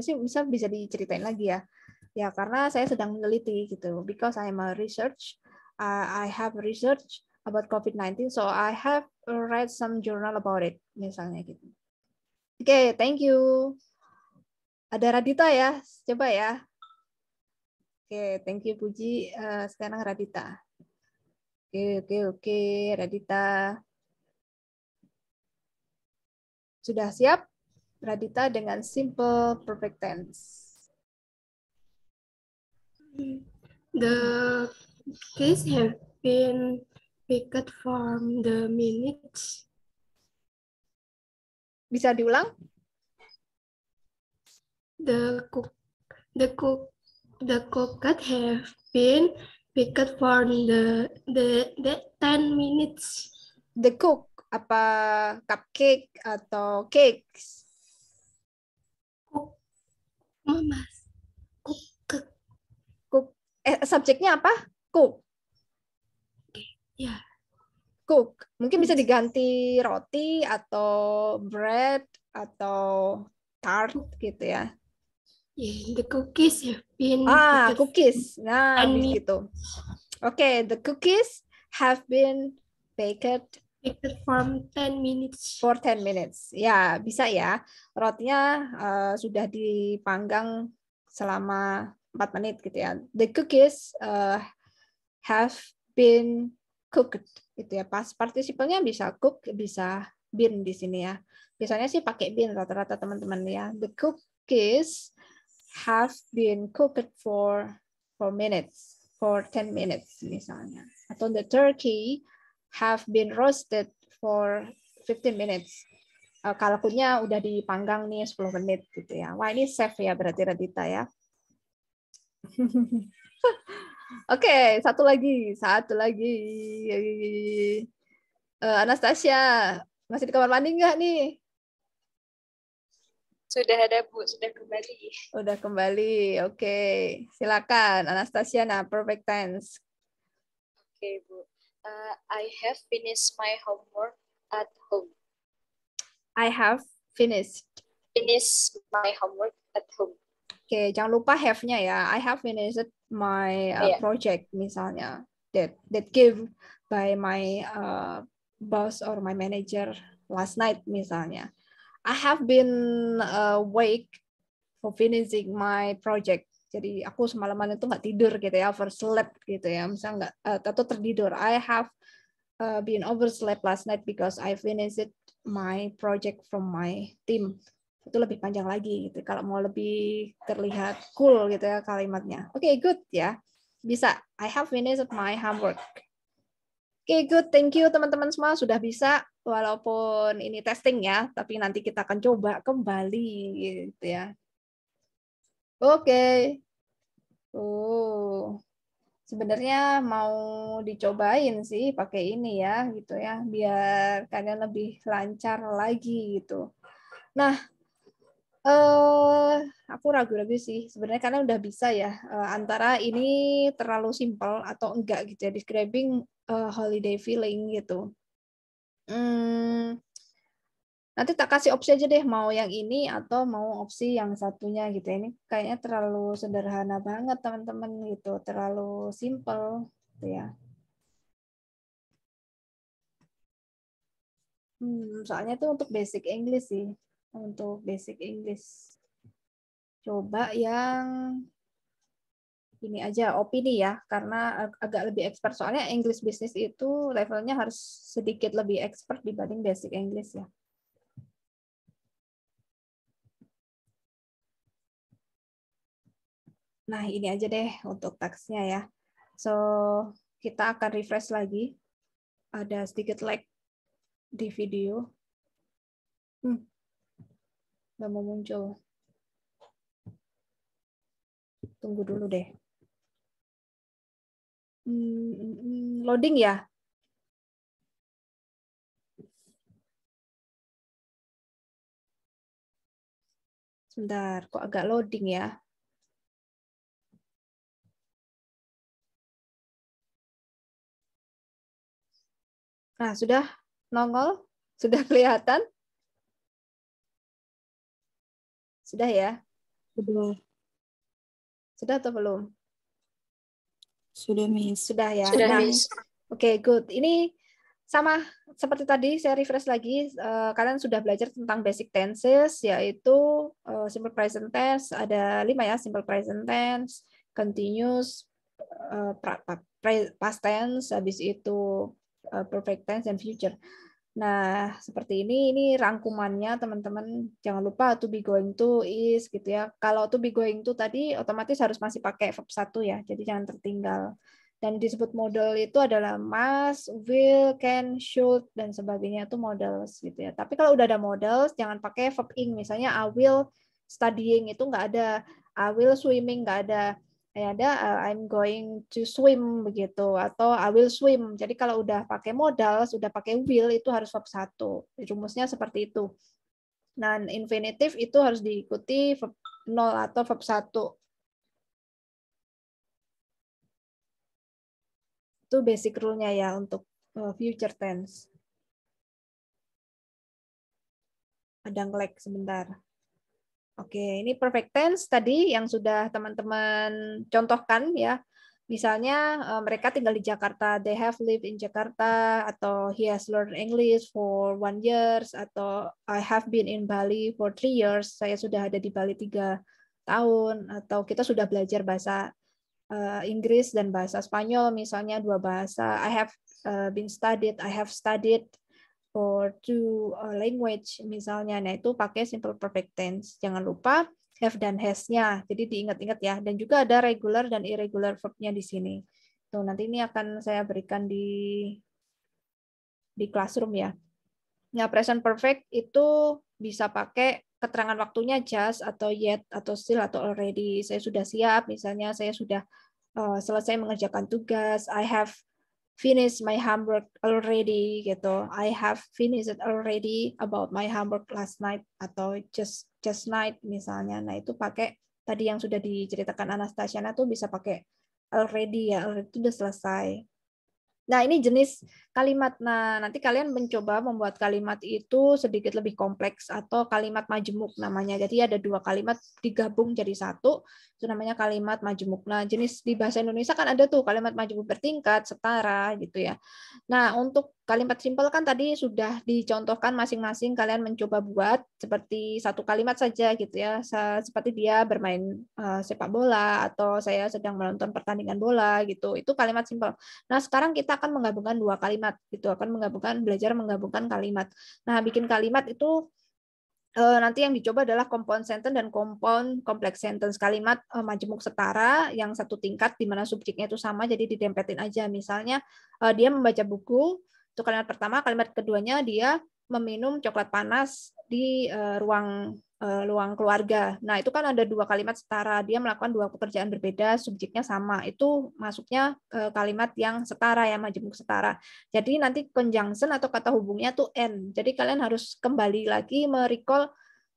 Bisa diceritain lagi ya. Ya, karena saya sedang meneliti gitu. Because I am a research, I have research about COVID-19, so I have read some journal about it, misalnya gitu. Oke, thank you. Ada Radita ya, coba ya. Oke, thank you Puji. Sekarang Radita. Oke, Radita. Sudah siap? Radita dengan simple perfect tense. The case have been picked from the minutes. Bisa diulang? The cookie have been picked from the 10 minutes. The cook apa cupcake atau cakes? Mas. Cook. Subjeknya apa? Cook. Ya. Cook. Mungkin bisa diganti roti atau bread atau tart gitu ya. Yeah, the cookies have been cookies. Nah, gitu. Oke, the cookies have been baked from 10 minutes. For 10 minutes. Ya, bisa ya. Rotinya sudah dipanggang selama 4 menit gitu ya. The cookies have been cooked gitu ya. Pas partisipalnya bisa cook, bisa been di sini ya. Biasanya sih pakai been rata-rata teman-teman ya. The cookies have been cooked for 10 minutes misalnya. Atau the turkey have been roasted for 15 minutes. Kalkunnya udah dipanggang nih 10 menit gitu ya. Wah, ini safe ya berarti Radita ya. Oke, satu lagi. Anastasia, masih di kamar mandi nggak nih? Sudah ada Bu, sudah kembali. Udah kembali, oke. Silakan Anastasia, perfect tense. Oke Bu, I have finished my homework at home. I have finished my homework at home. Oke, jangan lupa have-nya ya. I have finished my project misalnya that give by my boss or my manager last night misalnya. I have been awake for finishing my project. Jadi aku semalaman itu nggak tidur gitu ya, overslept gitu ya, misalnya nggak atau tertidur. I have been overslept last night because I finished my project from my team. Itu lebih panjang lagi gitu. Kalau mau lebih terlihat cool gitu ya kalimatnya. Oke, good ya. Bisa. I have finished my homework. Oke, good. Thank you teman-teman semua sudah bisa. Walaupun ini testing ya, tapi nanti kita akan coba kembali gitu ya. Oke. Sebenarnya mau dicobain sih pakai ini ya gitu ya, biar kalian lebih lancar lagi gitu. Nah, aku ragu-ragu sih. Sebenarnya kalian udah bisa ya. Antara ini terlalu simpel atau enggak gitu ya. Describing holiday feeling gitu. Nanti tak kasih opsi aja deh. Mau yang ini atau mau opsi yang satunya gitu. Ini kayaknya terlalu sederhana banget teman-teman gitu. Terlalu simpel gitu ya. Soalnya itu untuk basic English sih. Untuk basic English. Coba yang ini aja, opini ya, karena agak lebih expert. Soalnya English Business itu levelnya harus sedikit lebih expert dibanding basic English ya. Nah, ini aja deh untuk teksnya ya. So, kita akan refresh lagi. Ada sedikit lag di video. Nggak mau muncul. Tunggu dulu deh. Loading ya. Sebentar, kok agak loading ya. Nah, sudah nongol? Sudah kelihatan? Sudah ya? Sudah. Sudah atau belum? Sudah, Miss. Sudah ya. Sudah, Nah, Miss. Oke, good. Ini sama seperti tadi, saya refresh lagi. Kalian sudah belajar tentang basic tenses, yaitu simple present tense, ada 5 ya, simple present tense, continuous, past tense, habis itu perfect tense, dan future. Nah, seperti ini rangkumannya, teman-teman. Jangan lupa to be going to, is, gitu ya. Kalau to be going to tadi, otomatis harus masih pakai verb 1 ya, jadi jangan tertinggal. Dan disebut model itu adalah must, will, can, should, dan sebagainya itu models gitu ya. Tapi kalau udah ada models, jangan pakai verb ing. Misalnya I will studying itu nggak ada, I will swimming nggak ada. Ada I'm going to swim begitu, atau I will swim. Jadi kalau udah pakai modals, sudah pakai will itu harus verb 1. Rumusnya seperti itu. Nah, infinitive itu harus diikuti verb 0 atau verb 1. Itu basic rule-nya ya untuk future tense. Ada nge-lag sebentar. Oke, ini perfect tense tadi yang sudah teman-teman contohkan ya. Misalnya mereka tinggal di Jakarta, they have lived in Jakarta, atau he has learned English for 1 year, atau I have been in Bali for 3 years, saya sudah ada di Bali 3 tahun, atau kita sudah belajar bahasa Inggris dan bahasa Spanyol, misalnya 2 bahasa. I have I have studied for 2 language misalnya. Nah, itu pakai simple perfect tense. Jangan lupa have dan has-nya. Jadi diingat-ingat ya. Dan juga ada regular dan irregular verb-nya di sini. Tuh, nanti ini akan saya berikan di classroom ya. Nah, present perfect itu bisa pakai keterangan waktunya just atau yet atau still atau already. Saya sudah siap, misalnya saya sudah selesai mengerjakan tugas. I have finished my homework already gitu. I have finished already about my homework last night atau just night misalnya. Nah, itu pakai tadi yang sudah diceritakan Anastasia itu bisa pakai already ya. Already itu udah selesai. Nah, ini jenis kalimat. Nah, nanti kalian mencoba membuat kalimat itu sedikit lebih kompleks atau kalimat majemuk namanya. Jadi ada 2 kalimat digabung jadi 1, itu namanya kalimat majemuk. Nah, jenis di bahasa Indonesia kan ada tuh kalimat majemuk bertingkat, setara gitu ya. Nah, untuk kalimat simpel kan tadi sudah dicontohkan masing-masing, kalian mencoba buat seperti 1 kalimat saja gitu ya. Seperti dia bermain sepak bola atau saya sedang menonton pertandingan bola gitu. Itu kalimat simpel. Nah, sekarang kita akan menggabungkan 2 kalimat gitu, akan belajar menggabungkan kalimat. Nah, bikin kalimat itu nanti yang dicoba adalah compound sentence dan compound complex sentence. Kalimat majemuk setara yang 1 tingkat di mana subjeknya itu sama, jadi didempetin aja. Misalnya dia membaca buku, itu kalimat pertama. Kalimat keduanya dia meminum coklat panas di ruang keluarga. Nah, itu kan ada 2 kalimat setara. Dia melakukan 2 pekerjaan berbeda, subjeknya sama. Itu masuknya kalimat yang setara ya, majemuk setara. Jadi nanti conjunction atau kata hubungnya tuh and. Jadi kalian harus kembali lagi merecall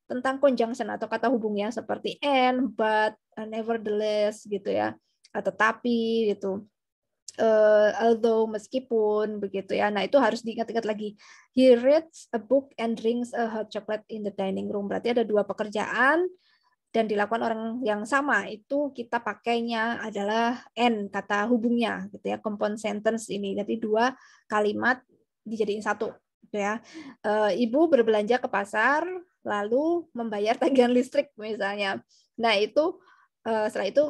tentang conjunction atau kata hubungnya seperti and, but, nevertheless gitu ya. Tetapi gitu. Although, meskipun begitu ya. Nah, itu harus diingat-ingat lagi. He reads a book and drinks a hot chocolate in the dining room. Berarti ada 2 pekerjaan dan dilakukan orang yang sama. Itu kita pakainya adalah and, kata hubungnya gitu ya, compound sentence ini. Jadi 2 kalimat dijadiin 1 gitu ya. Ibu berbelanja ke pasar lalu membayar tagihan listrik misalnya. Nah, itu setelah itu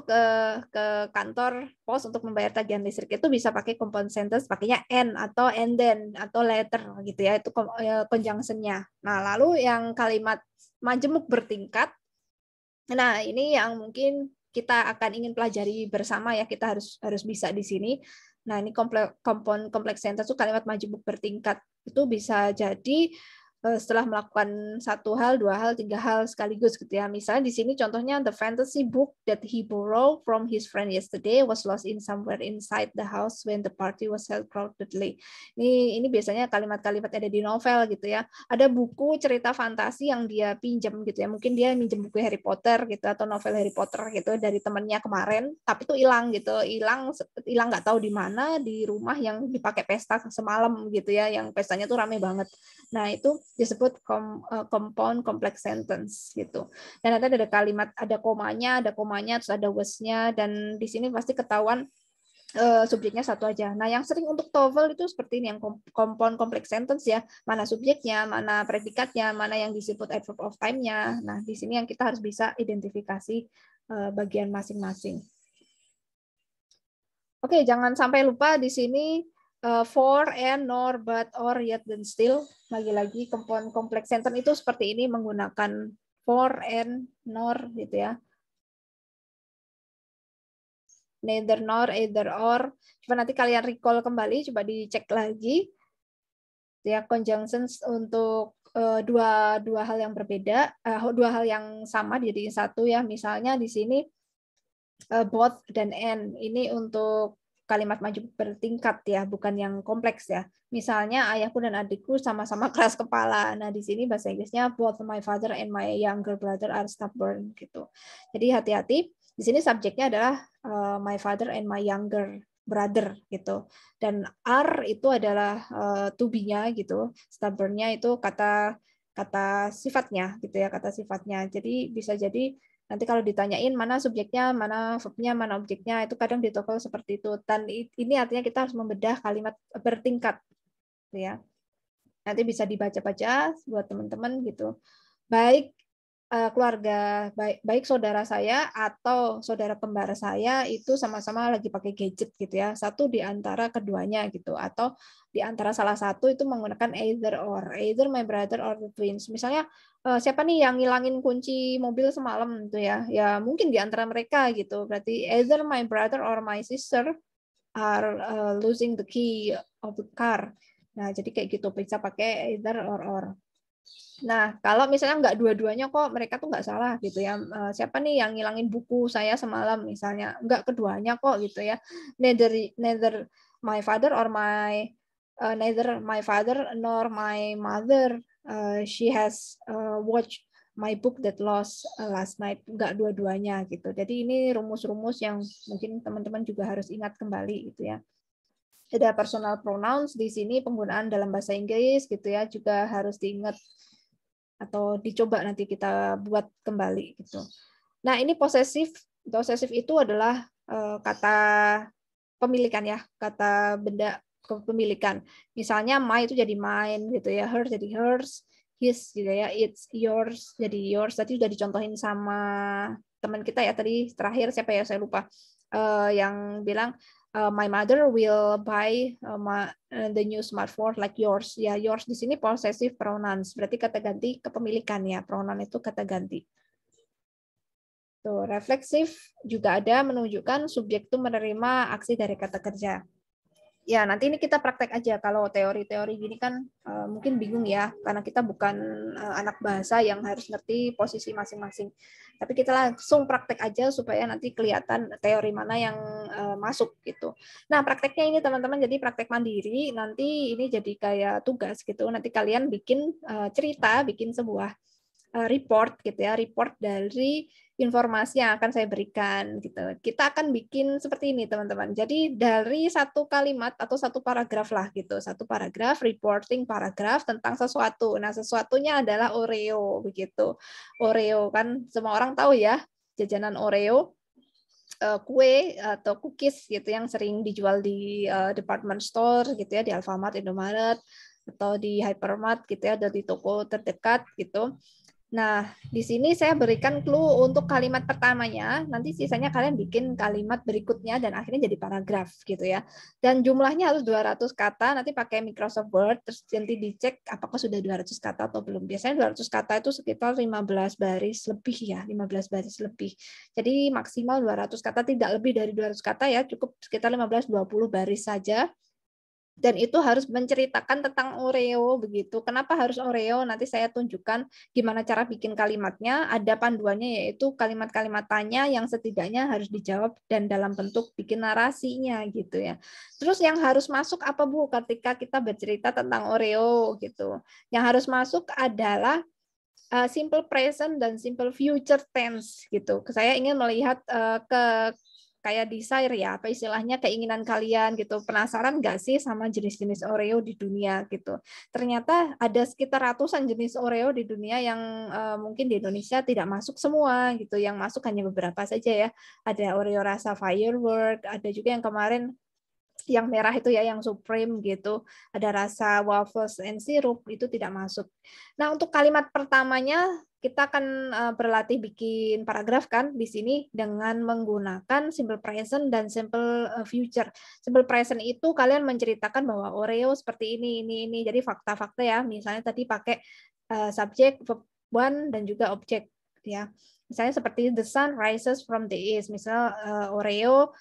ke kantor pos untuk membayar tagihan listrik, itu bisa pakai compound sentence, pakainya and atau and then atau later gitu ya, itu conjunction-nya. Nah, lalu yang kalimat majemuk bertingkat, nah ini yang mungkin kita akan ingin pelajari bersama ya, kita harus bisa di sini. Nah, ini compound complex sentence itu kalimat majemuk bertingkat, itu bisa jadi setelah melakukan satu hal, dua hal, tiga hal sekaligus gitu ya. Misalnya di sini contohnya the fantasy book that he borrowed from his friend yesterday was lost in somewhere inside the house when the party was held crowdedly. Ini biasanya kalimat-kalimat ada di novel gitu ya. Ada buku cerita fantasi yang dia pinjam gitu ya. Mungkin dia minjem buku Harry Potter gitu atau novel Harry Potter gitu dari temannya kemarin, tapi itu hilang gitu. Hilang nggak tahu di mana, di rumah yang dipakai pesta semalam gitu ya, yang pestanya tuh rame banget. Nah, itu disebut compound complex sentence gitu. Dan nanti ada kalimat, ada komanya, terus ada was-nya, dan di sini pasti ketahuan subjeknya satu aja. Nah, yang sering untuk TOEFL itu seperti ini, yang compound complex sentence ya, mana subjeknya, mana predikatnya, mana yang disebut adverb of time-nya. Nah, di sini yang kita harus bisa identifikasi bagian masing-masing. Oke, jangan sampai lupa di sini for, and, nor, but, or, yet, dan still. Lagi-lagi compound complex sentence itu seperti ini menggunakan for, and, nor gitu ya. Neither, nor, either, or. Coba nanti kalian recall kembali, coba dicek lagi. Ya, conjunctions untuk dua hal yang berbeda, dua hal yang sama dijadiin satu ya. Misalnya di sini both dan and. Ini untuk kalimat maju bertingkat ya, bukan yang kompleks ya. Misalnya ayahku dan adikku sama-sama keras kepala. Nah, di sini bahasa Inggrisnya both my father and my younger brother are stubborn gitu. Jadi hati-hati. Di sini subjeknya adalah my father and my younger brother gitu. Dan are itu adalah to be-nya gitu. Stubborn-nya itu kata sifatnya gitu ya, kata sifatnya. Jadi bisa jadi nanti kalau ditanyain mana subjeknya, mana verb-nya, mana objeknya, itu kadang di TOEFL seperti itu. Dan ini artinya kita harus membedah kalimat bertingkat, ya. Nanti bisa dibaca-baca buat teman-teman gitu. Baik keluarga, baik saudara saya atau saudara kembar saya itu sama-sama lagi pakai gadget gitu ya. Satu di antara keduanya gitu, atau di antara salah satu itu menggunakan either or, either my brother or the twins. Misalnya siapa nih yang ngilangin kunci mobil semalam gitu ya? Ya mungkin di antara mereka gitu. Berarti either my brother or my sister are losing the key of the car. Nah, jadi kayak gitu bisa pakai either or. Nah, kalau misalnya nggak dua-duanya kok mereka tuh nggak salah gitu ya. Siapa nih yang ngilangin buku saya semalam misalnya? Nggak keduanya kok gitu ya. Neither my father or neither my father nor my mother she has watched my book that lost last night. Nggak dua-duanya gitu. Jadi ini rumus-rumus yang mungkin teman-teman juga harus ingat kembali gitu ya. Ada personal pronouns di sini, penggunaan dalam bahasa Inggris gitu ya, juga harus diingat atau dicoba nanti kita buat kembali gitu. Nah, ini posesif itu adalah kata pemilikan ya, kata benda kepemilikan. Misalnya my itu jadi mine gitu ya, her jadi hers, his juga ya, it's yours jadi yours. Tadi sudah dicontohin sama teman kita ya tadi, terakhir siapa ya saya lupa, yang bilang my mother will buy the new smartphone like yours. Ya, yours di sini possessive pronouns, berarti kata ganti kepemilikan ya. Pronoun itu kata ganti. Tuh, refleksif juga ada menunjukkan subjek itu menerima aksi dari kata kerja. Ya, nanti ini kita praktek aja. Kalau teori-teori gini kan mungkin bingung ya, karena kita bukan anak bahasa yang harus ngerti posisi masing-masing. Tapi kita langsung praktek aja supaya nanti kelihatan teori mana yang masuk gitu. Nah, prakteknya ini teman-teman jadi praktek mandiri. Nanti ini jadi kayak tugas gitu. Nanti kalian bikin cerita, bikin sebuah report gitu ya, report dari informasi yang akan saya berikan gitu. Kita akan bikin seperti ini teman-teman. Jadi dari satu kalimat atau satu paragraf lah gitu. Satu paragraf, reporting paragraf tentang sesuatu. Nah, sesuatunya adalah Oreo begitu. Oreo kan semua orang tahu ya, jajanan Oreo, kue atau cookies gitu yang sering dijual di department store gitu ya, di Alfamart, Indomaret atau di Hypermart gitu ya, atau di toko terdekat gitu. Nah, di sini saya berikan clue untuk kalimat pertamanya, nanti sisanya kalian bikin kalimat berikutnya dan akhirnya jadi paragraf gitu ya. Dan jumlahnya harus 200 kata, nanti pakai Microsoft Word, terus nanti dicek apakah sudah 200 kata atau belum. Biasanya 200 kata itu sekitar 15 baris lebih ya, 15 baris lebih. Jadi maksimal 200 kata, tidak lebih dari 200 kata ya, cukup sekitar 15-20 baris saja. Dan itu harus menceritakan tentang Oreo begitu. Kenapa harus Oreo? Nanti saya tunjukkan gimana cara bikin kalimatnya. Ada panduannya yaitu kalimat-kalimat tanya yang setidaknya harus dijawab dan dalam bentuk bikin narasinya gitu ya. Terus yang harus masuk apa Bu ketika kita bercerita tentang Oreo gitu. Yang harus masuk adalah simple present dan simple future tense gitu. Saya ingin melihat kayak desire ya, apa istilahnya keinginan kalian gitu. Penasaran nggak sih sama jenis-jenis Oreo di dunia gitu. Ternyata ada sekitar ratusan jenis Oreo di dunia yang mungkin di Indonesia tidak masuk semua gitu. Yang masuk hanya beberapa saja ya. Ada Oreo rasa firework, ada juga yang kemarin yang merah itu ya, yang Supreme gitu. Ada rasa waffles and syrup, itu tidak masuk. Nah, untuk kalimat pertamanya kita akan berlatih bikin paragraf kan di sini dengan menggunakan simple present dan simple future. Simple present itu kalian menceritakan bahwa Oreo seperti ini. Jadi fakta-fakta ya. Misalnya tadi pakai subjek, verb one dan juga objek ya. Misalnya seperti the sun rises from the east. Misal Oreo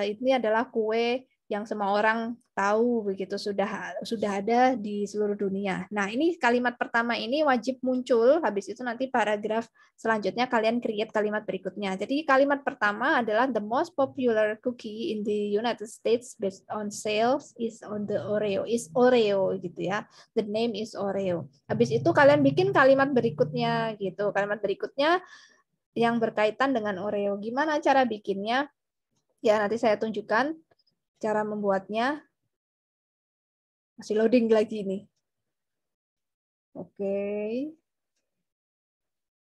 ini adalah kue yang semua orang tahu begitu, sudah ada di seluruh dunia. Nah, ini kalimat pertama ini wajib muncul, habis itu nanti paragraf selanjutnya kalian create kalimat berikutnya. Jadi kalimat pertama adalah the most popular cookie in the United States based on sales is Oreo gitu ya. The name is Oreo. Habis itu kalian bikin kalimat berikutnya gitu. Kalimat berikutnya yang berkaitan dengan Oreo. Gimana cara bikinnya? Ya, nanti saya tunjukkan cara membuatnya. Masih loading lagi nih. Oke.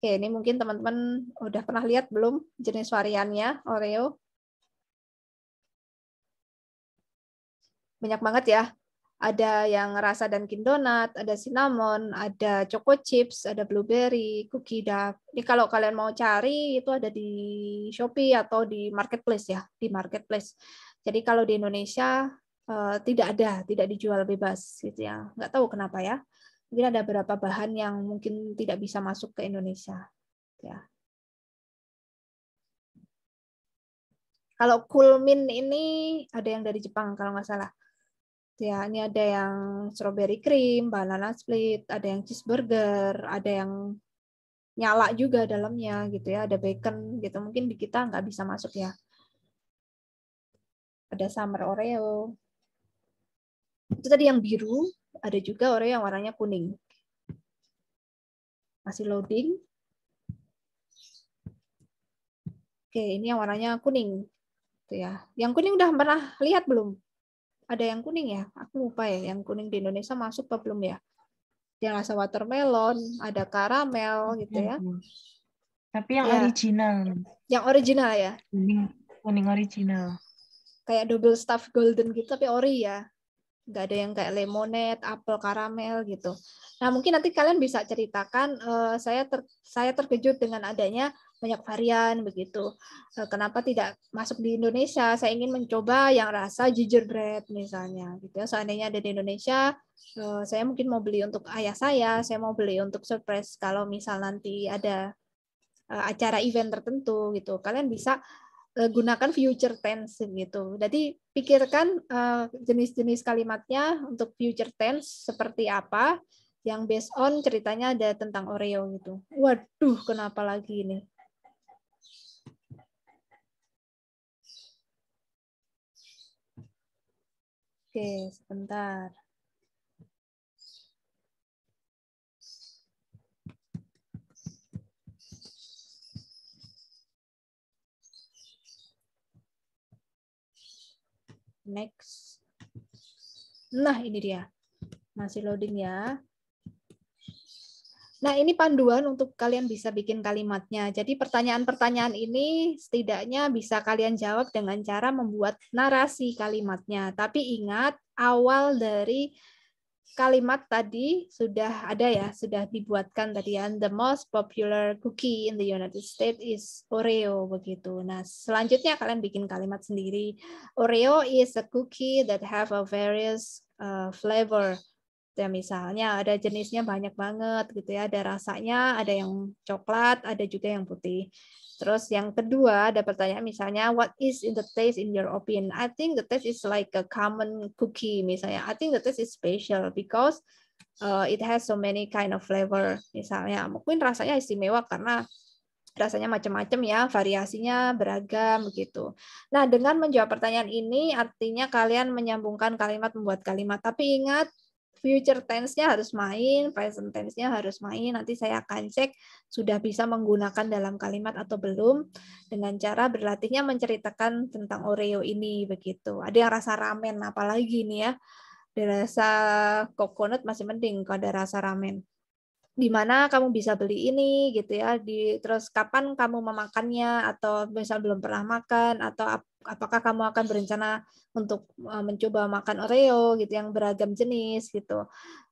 Oke, ini mungkin teman-teman udah pernah lihat belum jenis variannya Oreo? Banyak banget ya. Ada yang rasa Dunkin Donut, ada cinnamon, ada choco chips, ada blueberry, cookie duck. Ini kalau kalian mau cari itu ada di Shopee atau di marketplace ya, di marketplace. Jadi kalau di Indonesia tidak dijual bebas gitu ya. Nggak tahu kenapa ya. Mungkin ada beberapa bahan yang mungkin tidak bisa masuk ke Indonesia. Ya. Kalau Coolmin ini ada yang dari Jepang kalau nggak salah. Ya, ini ada yang strawberry cream, banana split, ada yang cheeseburger, ada yang nyala juga dalamnya gitu ya, ada bacon gitu. Mungkin di kita nggak bisa masuk ya. Ada summer Oreo. Itu tadi yang biru, ada juga Oreo yang warnanya kuning. Masih loading. Oke, ini yang warnanya kuning. Tuh ya. Yang kuning udah pernah lihat belum? Ada yang kuning ya? Aku lupa ya, yang kuning di Indonesia masuk apa belum ya? Yang rasa watermelon, ada karamel gitu ya. Tapi yang ya. original. Yang original ya? Kuning original. Kayak double stuffed golden gitu, tapi ori ya. Nggak ada yang kayak lemonade, apel, karamel gitu. Nah, mungkin nanti kalian bisa ceritakan, saya terkejut dengan adanya banyak varian begitu. Kenapa tidak masuk di Indonesia? Saya ingin mencoba yang rasa gingerbread misalnya. Gitu ya. Seandainya ada di Indonesia, saya mungkin mau beli untuk ayah saya mau beli untuk surprise kalau misal nanti ada acara event tertentu gitu. Kalian bisa gunakan future tense gitu. Jadi pikirkan jenis-jenis kalimatnya untuk future tense seperti apa yang based on ceritanya ada tentang Oreo gitu. Waduh, kenapa lagi ini? Oke, sebentar. Next. Nah, ini dia. Masih loading ya. Nah, ini panduan untuk kalian bisa bikin kalimatnya. Jadi pertanyaan-pertanyaan ini setidaknya bisa kalian jawab dengan cara membuat narasi kalimatnya. Tapi ingat, awal dari kalimat tadi sudah ada ya, sudah dibuatkan tadi ya. The most popular cookie in the United States is Oreo begitu. Nah, selanjutnya kalian bikin kalimat sendiri. Oreo is a cookie that have a various flavor. Ya, misalnya ada jenisnya banyak banget gitu ya, ada rasanya, ada yang coklat, ada juga yang putih. Terus yang kedua ada pertanyaan misalnya what is in the taste in your opinion? I think the taste is like a common cookie misalnya. I think the taste is special because it has so many kind of flavor. Misalnya mungkin rasanya istimewa karena rasanya macam-macam ya, variasinya beragam begitu. Nah, dengan menjawab pertanyaan ini artinya kalian menyambungkan kalimat, membuat kalimat. Tapi ingat, future tense-nya harus main, present tense-nya harus main. Nanti saya akan cek sudah bisa menggunakan dalam kalimat atau belum dengan cara berlatihnya menceritakan tentang Oreo ini begitu. Ada yang rasa ramen apalagi nih ya. Ada rasa coconut masih mending kalau ada rasa ramen. Di mana kamu bisa beli ini gitu ya, terus kapan kamu memakannya, atau misal belum pernah makan, atau apakah kamu akan berencana untuk mencoba makan Oreo gitu yang beragam jenis gitu,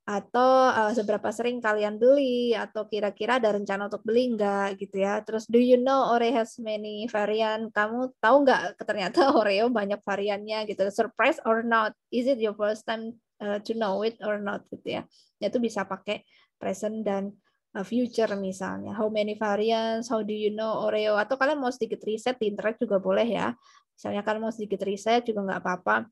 atau seberapa sering kalian beli, atau kira-kira ada rencana untuk beli enggak gitu ya. Terus do you know Oreo has many variant? Kamu tahu nggak ternyata Oreo banyak variannya gitu. Surprise or not? Is it your first time to know it or not gitu ya. Itu bisa pakai present dan future misalnya. How many variants? How do you know Oreo? Atau kalian mau sedikit riset di internet juga boleh ya. Misalnya kalian mau sedikit riset juga nggak apa-apa.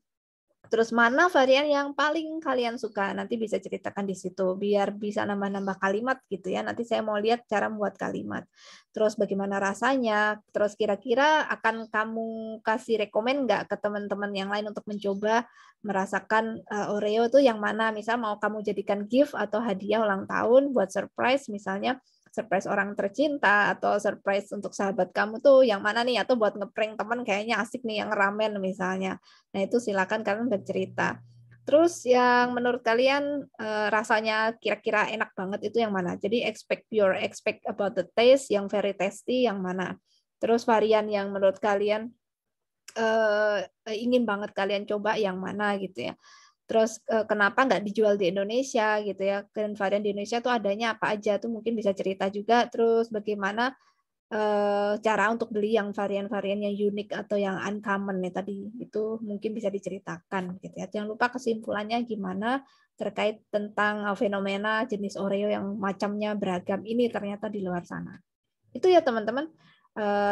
Terus mana varian yang paling kalian suka? Nanti bisa ceritakan di situ biar bisa nambah-nambah kalimat gitu ya. Nanti saya mau lihat cara membuat kalimat. Terus bagaimana rasanya? Terus kira-kira akan kamu kasih rekomen nggak ke teman-teman yang lain untuk mencoba merasakan Oreo itu yang mana? Misal mau kamu jadikan gift atau hadiah ulang tahun buat surprise misalnya. Surprise orang tercinta atau surprise untuk sahabat kamu tuh yang mana nih, atau buat ngeprank teman kayaknya asik nih yang ramen misalnya. Nah, itu silakan kalian bercerita. Terus yang menurut kalian rasanya kira-kira enak banget itu yang mana? Jadi expect about the taste, yang very tasty yang mana? Terus varian yang menurut kalian ingin banget kalian coba yang mana gitu ya. Terus kenapa nggak dijual di Indonesia gitu ya, dan varian di Indonesia tuh adanya apa aja tuh mungkin bisa cerita juga. Terus bagaimana cara untuk beli yang varian-varian yang unik atau yang uncommon nih tadi itu mungkin bisa diceritakan gitu ya. Jangan lupa kesimpulannya gimana terkait tentang fenomena jenis Oreo yang macamnya beragam ini ternyata di luar sana. Itu ya teman-teman.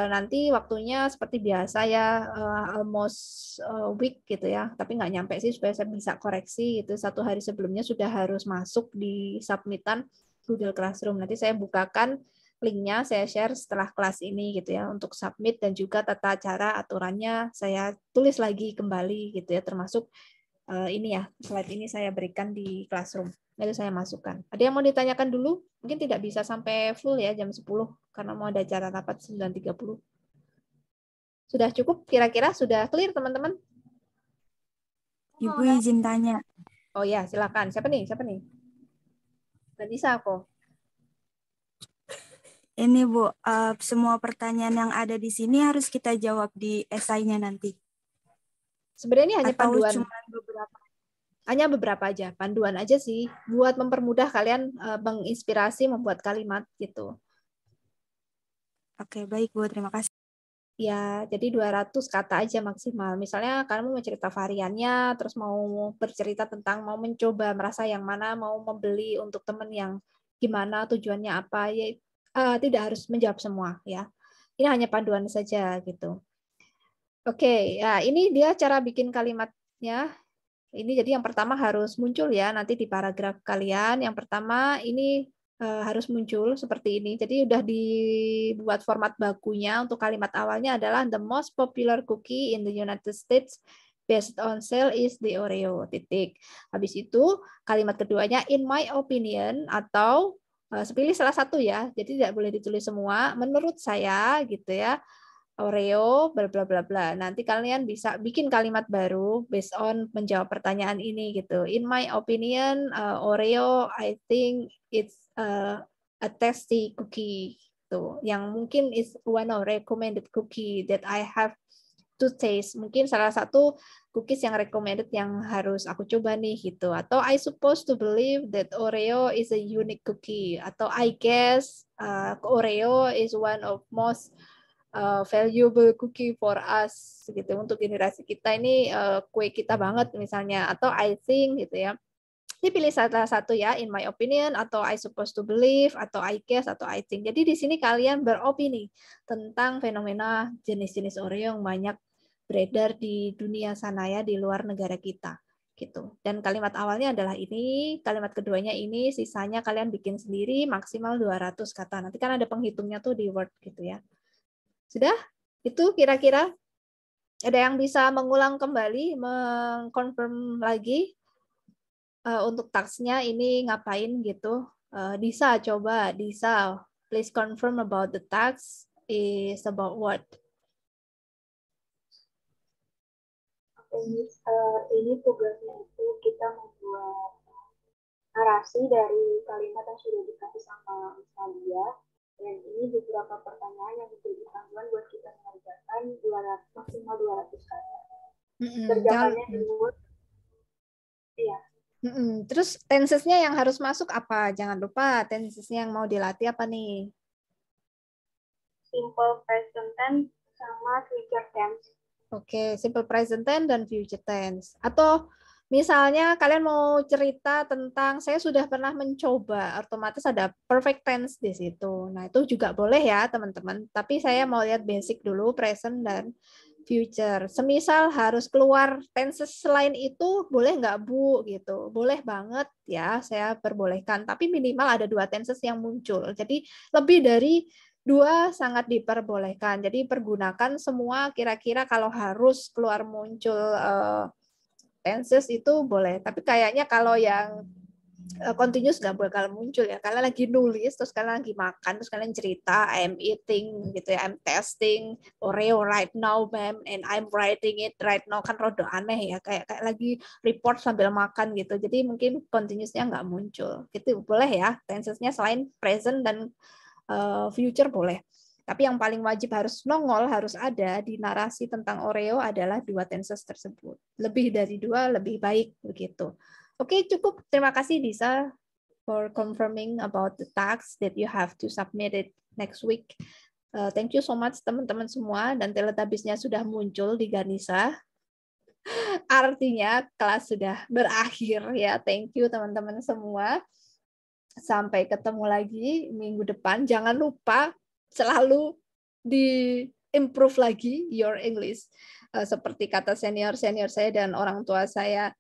Nanti waktunya seperti biasa ya, almost week gitu ya, tapi nggak nyampe sih supaya saya bisa koreksi itu 1 hari sebelumnya sudah harus masuk di submitan Google Classroom. Nanti saya bukakan linknya, saya share setelah kelas ini gitu ya untuk submit, dan juga tata cara aturannya saya tulis lagi kembali gitu ya, termasuk ini ya, slide ini saya berikan di Classroom. Lalu saya masukkan. Ada yang mau ditanyakan dulu? Mungkin tidak bisa sampai full ya jam 10 karena mau ada acara rapat 9.30. Sudah cukup? Kira-kira sudah clear teman-teman? Ibu izin tanya. Oh ya, silakan. Siapa nih? Nggak bisa kok. Ini Bu, semua pertanyaan yang ada di sini harus kita jawab di esainya nanti. Sebenarnya hanya panduan. Cuma beberapa. Hanya beberapa aja, panduan aja sih, buat mempermudah kalian menginspirasi membuat kalimat gitu. Oke, baik Bu, terima kasih. Ya, jadi 200 kata aja maksimal. Misalnya kamu mau cerita variannya, terus mau bercerita tentang mau mencoba merasa yang mana, mau membeli untuk teman yang gimana, tujuannya apa, ya tidak harus menjawab semua ya. Ini hanya panduan saja gitu. Oke, ya ini dia cara bikin kalimatnya. Ini jadi yang pertama harus muncul ya nanti di paragraf kalian. Yang pertama ini harus muncul seperti ini. Jadi udah dibuat format bakunya untuk kalimat awalnya adalah the most popular cookie in the United States based on sale is the Oreo. Titik. Habis itu kalimat keduanya in my opinion, atau pilih salah satu ya. Jadi tidak boleh ditulis semua. Menurut saya gitu ya. Oreo, bla bla bla bla. Nanti kalian bisa bikin kalimat baru based on menjawab pertanyaan ini gitu. In my opinion, Oreo, I think it's a tasty cookie. Tuh, yang mungkin is one of recommended cookie that I have to taste. Mungkin salah satu cookies yang recommended yang harus aku coba nih gitu. Atau I supposed to believe that Oreo is a unique cookie. Atau I guess Oreo is one of most valuable cookie for us gitu, untuk generasi kita ini kue kita banget misalnya, atau I think gitu ya Ini pilih salah satu ya, in my opinion, atau I supposed to believe, atau I guess, atau I think. Jadi di sini kalian beropini tentang fenomena jenis-jenis Oreo yang banyak beredar di dunia sana ya, di luar negara kita. Gitu. Dan kalimat awalnya adalah ini, kalimat keduanya ini, sisanya kalian bikin sendiri, maksimal 200 kata. Nanti kan ada penghitungnya tuh di Word gitu ya. Sudah? Itu kira-kira ada yang bisa mengulang kembali, mengkonfirm lagi untuk tasknya ini ngapain gitu. Disa, coba. Disa, please confirm about the task is about what? Ini tugasnya itu kita membuat narasi dari kalimat yang sudah dikasih sama Miss Nadia. Dan ini beberapa pertanyaan yang menjadi panduan buat kita mengerjakan maksimal 200 kata. Kerjakannya di Word. Iya. Terus tensesnya yang harus masuk apa? Jangan lupa tensesnya yang mau dilatih apa nih? Simple present tense sama future tense. Oke, simple present tense dan future tense. Atau misalnya kalian mau cerita tentang saya sudah pernah mencoba, otomatis ada perfect tense di situ. Nah, itu juga boleh ya, teman-teman. Tapi saya mau lihat basic dulu, present dan future. Semisal harus keluar tenses selain itu, boleh nggak Bu? Gitu. Boleh banget ya, saya perbolehkan. Tapi minimal ada 2 tenses yang muncul. Jadi lebih dari 2 sangat diperbolehkan. Jadi pergunakan semua kira-kira kalau harus keluar muncul tenses itu boleh. Tapi kayaknya kalau yang continuous nggak bakal muncul ya. Kalian lagi nulis, terus kalian lagi makan, terus kalian cerita, I'm eating, gitu ya, I'm testing Oreo right now, ma'am, and I'm writing it right now. Kan rada aneh ya, kayak lagi report sambil makan gitu. Jadi mungkin continuousnya nggak muncul. Gitu boleh ya, tensesnya selain present dan future boleh. Tapi yang paling wajib harus nongol, harus ada di narasi tentang Oreo adalah 2 tenses tersebut. Lebih dari 2 lebih baik begitu. Oke, cukup. Terima kasih Disa for confirming about the task that you have to submit it next week. Thank you so much teman-teman semua, dan teletabisnya sudah muncul di Ganesha. Artinya kelas sudah berakhir ya. Thank you teman-teman semua. Sampai ketemu lagi minggu depan. Jangan lupa selalu di-improve lagi your English. Seperti kata senior-senior saya dan orang tua saya,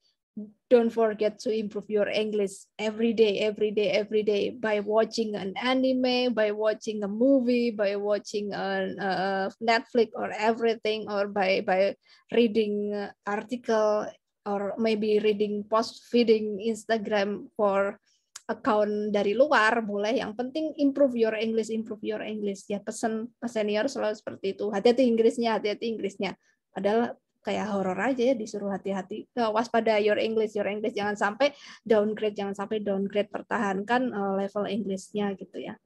don't forget to improve your English every day by watching an anime, by watching a movie, by watching a Netflix or everything, or by reading article, or maybe reading post feeding Instagram for account dari luar boleh. Yang penting improve your English ya. Pesan senior selalu seperti itu. Hati-hati Inggrisnya. Padahal kayak horor aja ya, disuruh hati-hati, waspada your English, jangan sampai downgrade, pertahankan level Englishnya gitu ya.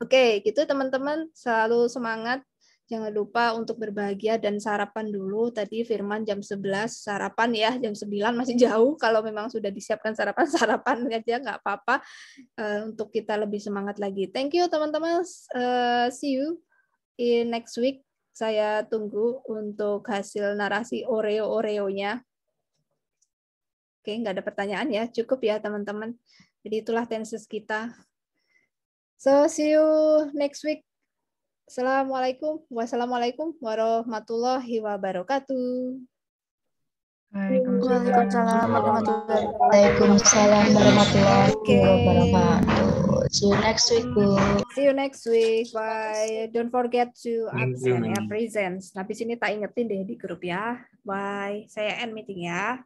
Oke, gitu teman-teman, selalu semangat, jangan lupa untuk berbahagia dan sarapan dulu. Tadi Firman jam 11 sarapan ya, jam 9 masih jauh, kalau memang sudah disiapkan sarapan aja nggak apa-apa, untuk kita lebih semangat lagi. Thank you teman-teman, see you in next week. Saya tunggu untuk hasil narasi Oreo-Oreonya. Oke, nggak ada pertanyaan ya. Cukup ya, teman-teman. Jadi itulah tenses kita. So, see you next week. Wassalamualaikum warahmatullahi wabarakatuh. Waalaikumsalam warahmatullahi wabarakatuh. See you next week, Bu. See you next week. Bye. Don't forget to absent ya, presence. Habis ini tak ingetin deh di grup ya. Bye. Saya end meeting ya.